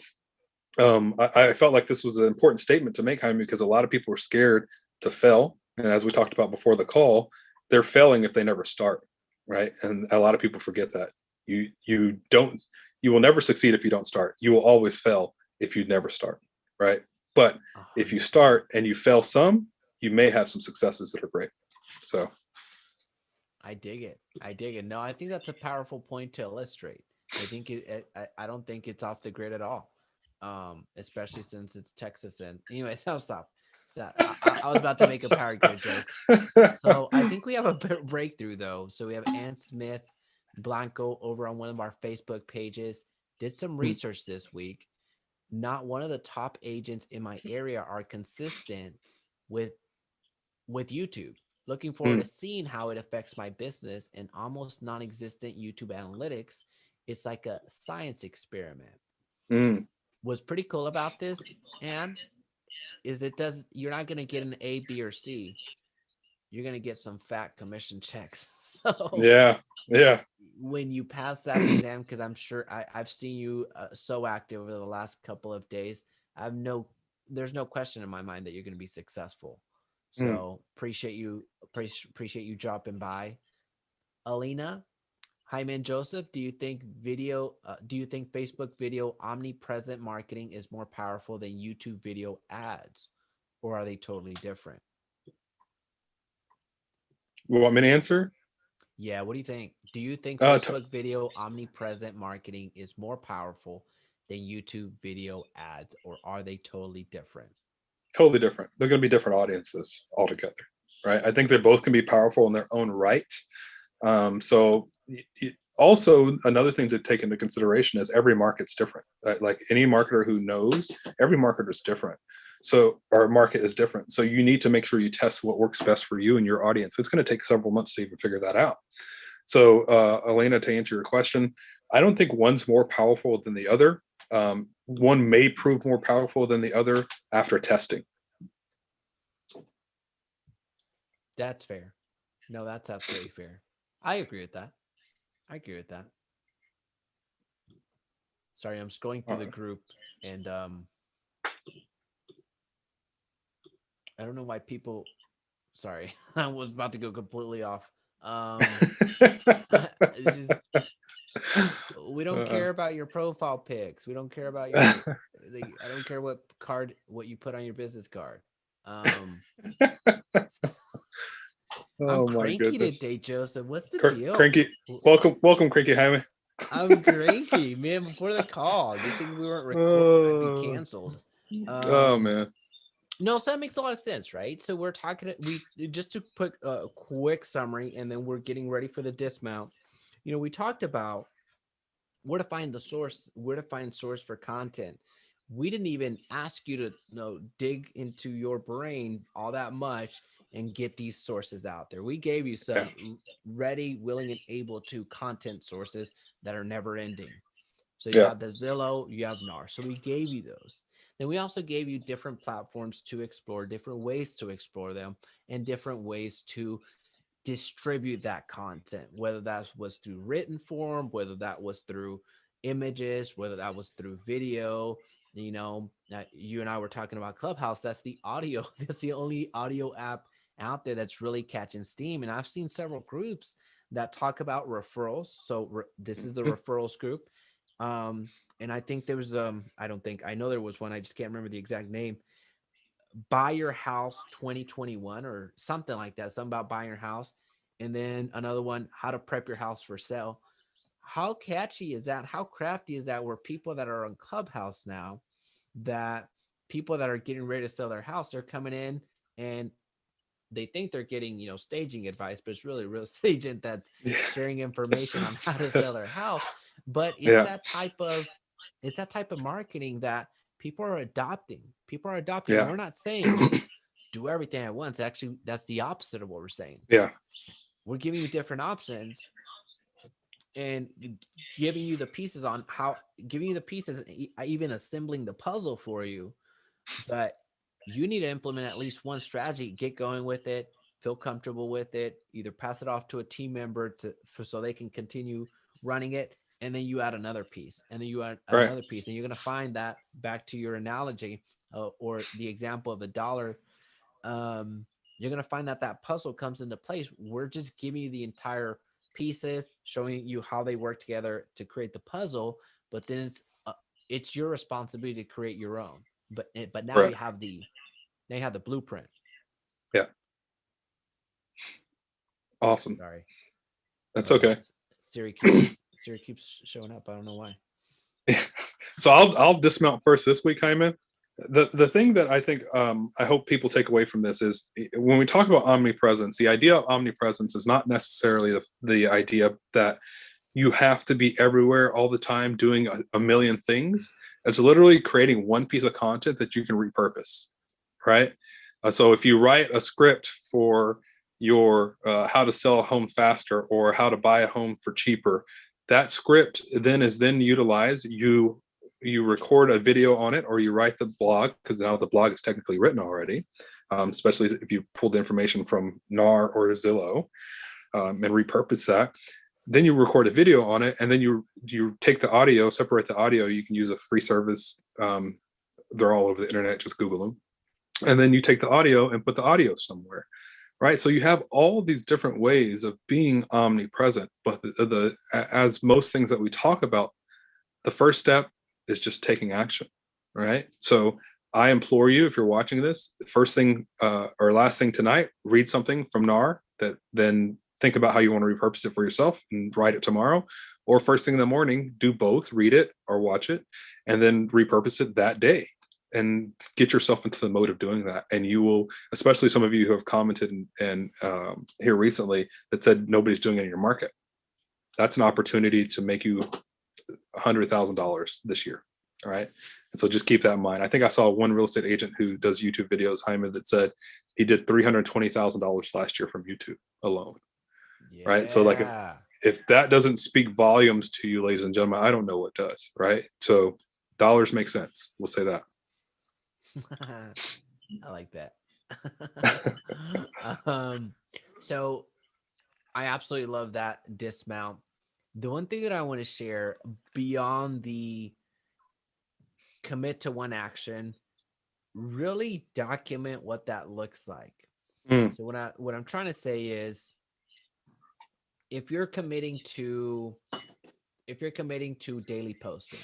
I felt like this was an important statement to make, Jaime, because a lot of people are scared to fail. And as we talked about before the call, they're failing if they never start. Right. And a lot of people forget that. You will never succeed if you don't start. You will always fail if you never start. Right. But if you 100%. start and you fail some, you may have some successes that are great. So I dig it. I dig it. No, I think that's a powerful point to illustrate. I think I don't think it's off the grid at all, especially since it's Texas. And anyway, so stop. So I was about to make a power grid joke. So I think we have a breakthrough though. So we have Ann Smith Blanco over on one of our Facebook pages. Did some research this week. Not one of the top agents in my area are consistent with YouTube. Looking forward to seeing how it affects my business, and almost non-existent YouTube analytics. It's like a science experiment. mm, What's pretty cool about this, and is it does you're not gonna get an A, B, or C. You're gonna get some fat commission checks. So yeah, yeah, when you pass that exam, because I'm sure I've seen you so active over the last couple of days, I've no there's no question in my mind that you're going to be successful. mm. So appreciate you dropping by. Alina, Jaime and Joseph, do you think Facebook video omnipresent marketing is more powerful than YouTube video ads, or are they totally different? You want me to answer? Yeah, what do you think? Do you think Uh, t- Facebook video omnipresent marketing is more powerful than YouTube video ads, or are they totally different? totally different. They're going to be different audiences altogether, right? I think they both can be powerful in their own right. Also, another thing to take into consideration is every market's different. Like any marketer who knows, every marketer is different. So our market is different. So you need to make sure you test what works best for you and your audience. It's going to take several months to even figure that out. So, Elena, to answer your question, I don't think one's more powerful than the other. One may prove more powerful than the other after testing. That's fair. No, that's absolutely fair. I agree with that. I agree with that. Sorry, I'm scrolling All through the group, and I don't know why people. Sorry, I was about to go completely off. right. It's just We don't Uh, care about your profile pics. We don't care about I don't care what you put on your business card. Um, I'm oh my cranky goodness. today, Joseph. What's the deal? Cranky. Welcome, Cranky Jaime. I'm cranky, man. Before the call, good thing we weren't recording. I'd be Oh, canceled. oh Um, man. no, so that makes a lot of sense, right? So we're talking. We just to put a quick summary, and then we're getting ready for the dismount. We talked about where to find the source, where to find source for content. We didn't even ask you to dig into your brain all that much and get these sources out there. We gave you Yeah. some ready, willing, and able to content sources that are never ending. So you Yeah. have the Zillow, you have NAR. So we gave you those. Then we also gave you different platforms to explore, different ways to explore them, and different ways to distribute that content, whether that was through written form, whether that was through images, whether that was through video. You and I were talking about Clubhouse. That's the audio. That's the only audio app out there that's really catching steam. And I've seen several groups that talk about referrals. So this is the Mhm. referrals group. And I think there was I don't think I know there was one. I just can't remember the exact name. Buy Your House 2021 or something like that. Something about buying your house. And then another one, How to Prep Your House for Sale. How catchy is that? How crafty is that? Where people that are on Clubhouse now, that people that are getting ready to sell their house, they're coming in and they think they're getting, staging advice, but it's really a real estate agent that's Yeah. sharing information on how to sell their house. But Yeah. it's that type of marketing that people are adopting. People are adopting, and Yeah. we're not saying do everything at once. Actually, that's the opposite of what we're saying. Yeah. We're giving you different options and giving you the pieces on how giving you the pieces and even assembling the puzzle for you. But you need to implement at least one strategy, get going with it, feel comfortable with it, either pass it off to a team member so they can continue running it, and then you add another piece, and then you add Right. another piece, and you're going to find that, back to your analogy, or the example of a dollar. You're going to find that that puzzle comes into place. We're just giving you the entire pieces, showing you how they work together to create the puzzle, but then it's your responsibility to create your own. But now Right. you have the blueprint. Yeah. Awesome. Sorry, That's my okay. Siri keeps showing up. I don't know why. So I'll dismount first this week, Jaime. The thing that I think I hope people take away from this is when we talk about omnipresence, the idea of omnipresence is not necessarily the idea that you have to be everywhere all the time doing a million things. It's literally creating one piece of content that you can repurpose, right? So if you write a script for your how to sell a home faster or how to buy a home for cheaper, that script then is then utilized. You record a video on it, or you write the blog, because now the blog is technically written already, especially if you pull the information from NAR or Zillow, and repurpose that. Then you record a video on it, and then you take the audio, separate the audio. You can use a free service. They're all over the internet. Just Google them, and then you take the audio and put the audio somewhere, right? So you have all these different ways of being omnipresent. But as most things that we talk about, the first step is just taking action, right? So I implore you, if you're watching this, first thing or last thing tonight, read something from NAR that then think about how you want to repurpose it for yourself and write it tomorrow. Or first thing in the morning, do both, read it or watch it, and then repurpose it that day and get yourself into the mode of doing that. And you will, especially some of you who have commented and here recently that said nobody's doing it in your market. That's an opportunity to make you $100,000 this year. All right. And so just keep that in mind. I think I saw one real estate agent who does YouTube videos, Hyman, that said he did $320,000 last year from YouTube alone. Right. So like Yeah. if that doesn't speak volumes to you, ladies and gentlemen, I don't know what does. Right. So dollars make sense. We'll say that. I like that. um, so I absolutely love that dismount. The one thing that I want to share beyond the commit to one action, really document what that looks like. Mm, So what I'm trying to say is, if you're committing to if you're committing to daily posting,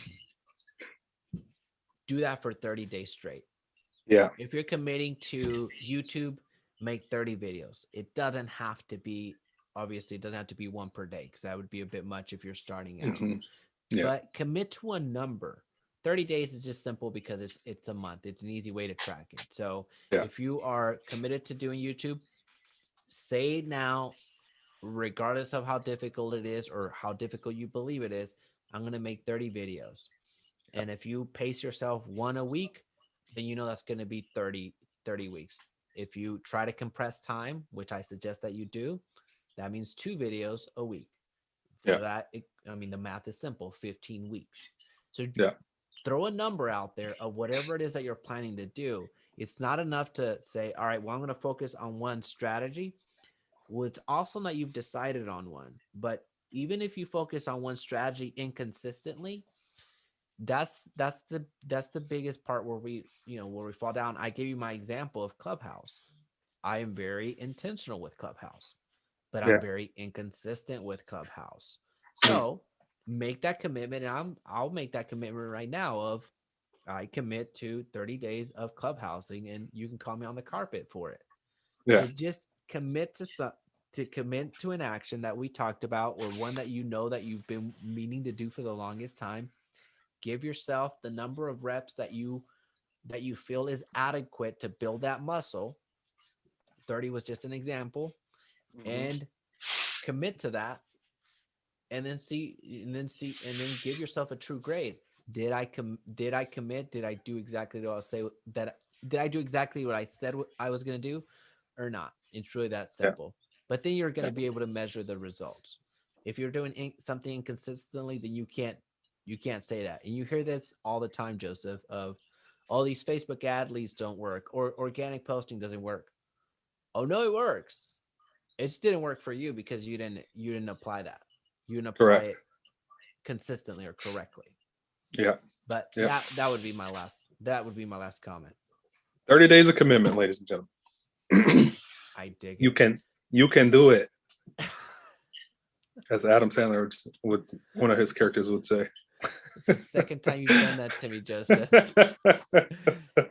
do that for 30 days straight. Yeah. If you're committing to YouTube, make 30 videos. It doesn't have to be, obviously, it doesn't have to be one per day because that would be a bit much if you're starting out. Hmm. Yeah. But commit to a number. 30 days is just simple because it's a month. It's an easy way to track it. So Yeah. if you are committed to doing YouTube, say now, regardless of how difficult it is or how difficult you believe it is, I'm going to make 30 videos. And if you pace yourself one a week, then you know that's going to be 30 weeks. If you try to compress time, which I suggest that you do, that means 2 videos a week. Yeah. So I mean, the math is simple, 15 weeks. So Yeah. throw a number out there of whatever it is that you're planning to do. It's not enough to say, all right, well, I'm going to focus on one strategy. Well, it's awesome that you've decided on one, but even if you focus on one strategy inconsistently, that's the biggest part where we fall down. I gave you my example of Clubhouse. I am very intentional with Clubhouse, but I'm Yeah. very inconsistent with Clubhouse. Mm. So make that commitment, and I'll make that commitment right now of I commit to 30 days of clubhousing, and you can call me on the carpet for it. Yeah. But just commit to an action that we talked about, or one that you know that you've been meaning to do for the longest time. Give yourself the number of reps that you feel is adequate to build that muscle. 30 was just an example, Hmm. and commit to that, and then give yourself a true grade. Did I commit? Did I do exactly what I was say that did I do exactly what I said I was going to do or not? It's really that Yeah. simple. But then you're going Yeah. to be able to measure the results. If you're doing something inconsistently, then you can't say that. And you hear this all the time, Joseph, of all these Facebook ad leads don't work or organic posting doesn't work. Oh no, it works. It just didn't work for you because you didn't apply that. You didn't apply Correct. it consistently or correctly. Yeah. But Yeah. that would be my last comment. 30 days of commitment, ladies and gentlemen. I dig you it. can you can do it, as Adam Sandler would one of his characters would say. It's the second time you've done that to me, Joseph.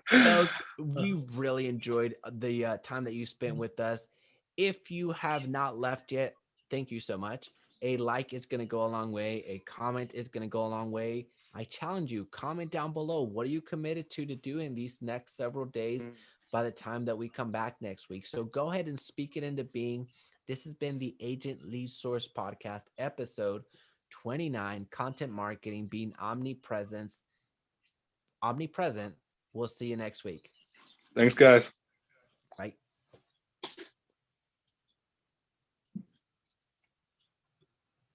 Folks, we really enjoyed the time that you spent with us. If you have not left yet, thank you so much. A like is going to go a long way. A comment is going to go a long way. I challenge you, comment down below. What are you committed to do in these next several days by the time that we come back next week? So go ahead and speak it into being. This has been the Agent Lead Source Podcast, episode 29, content marketing being omnipresent. We'll see you next week. Thanks, guys.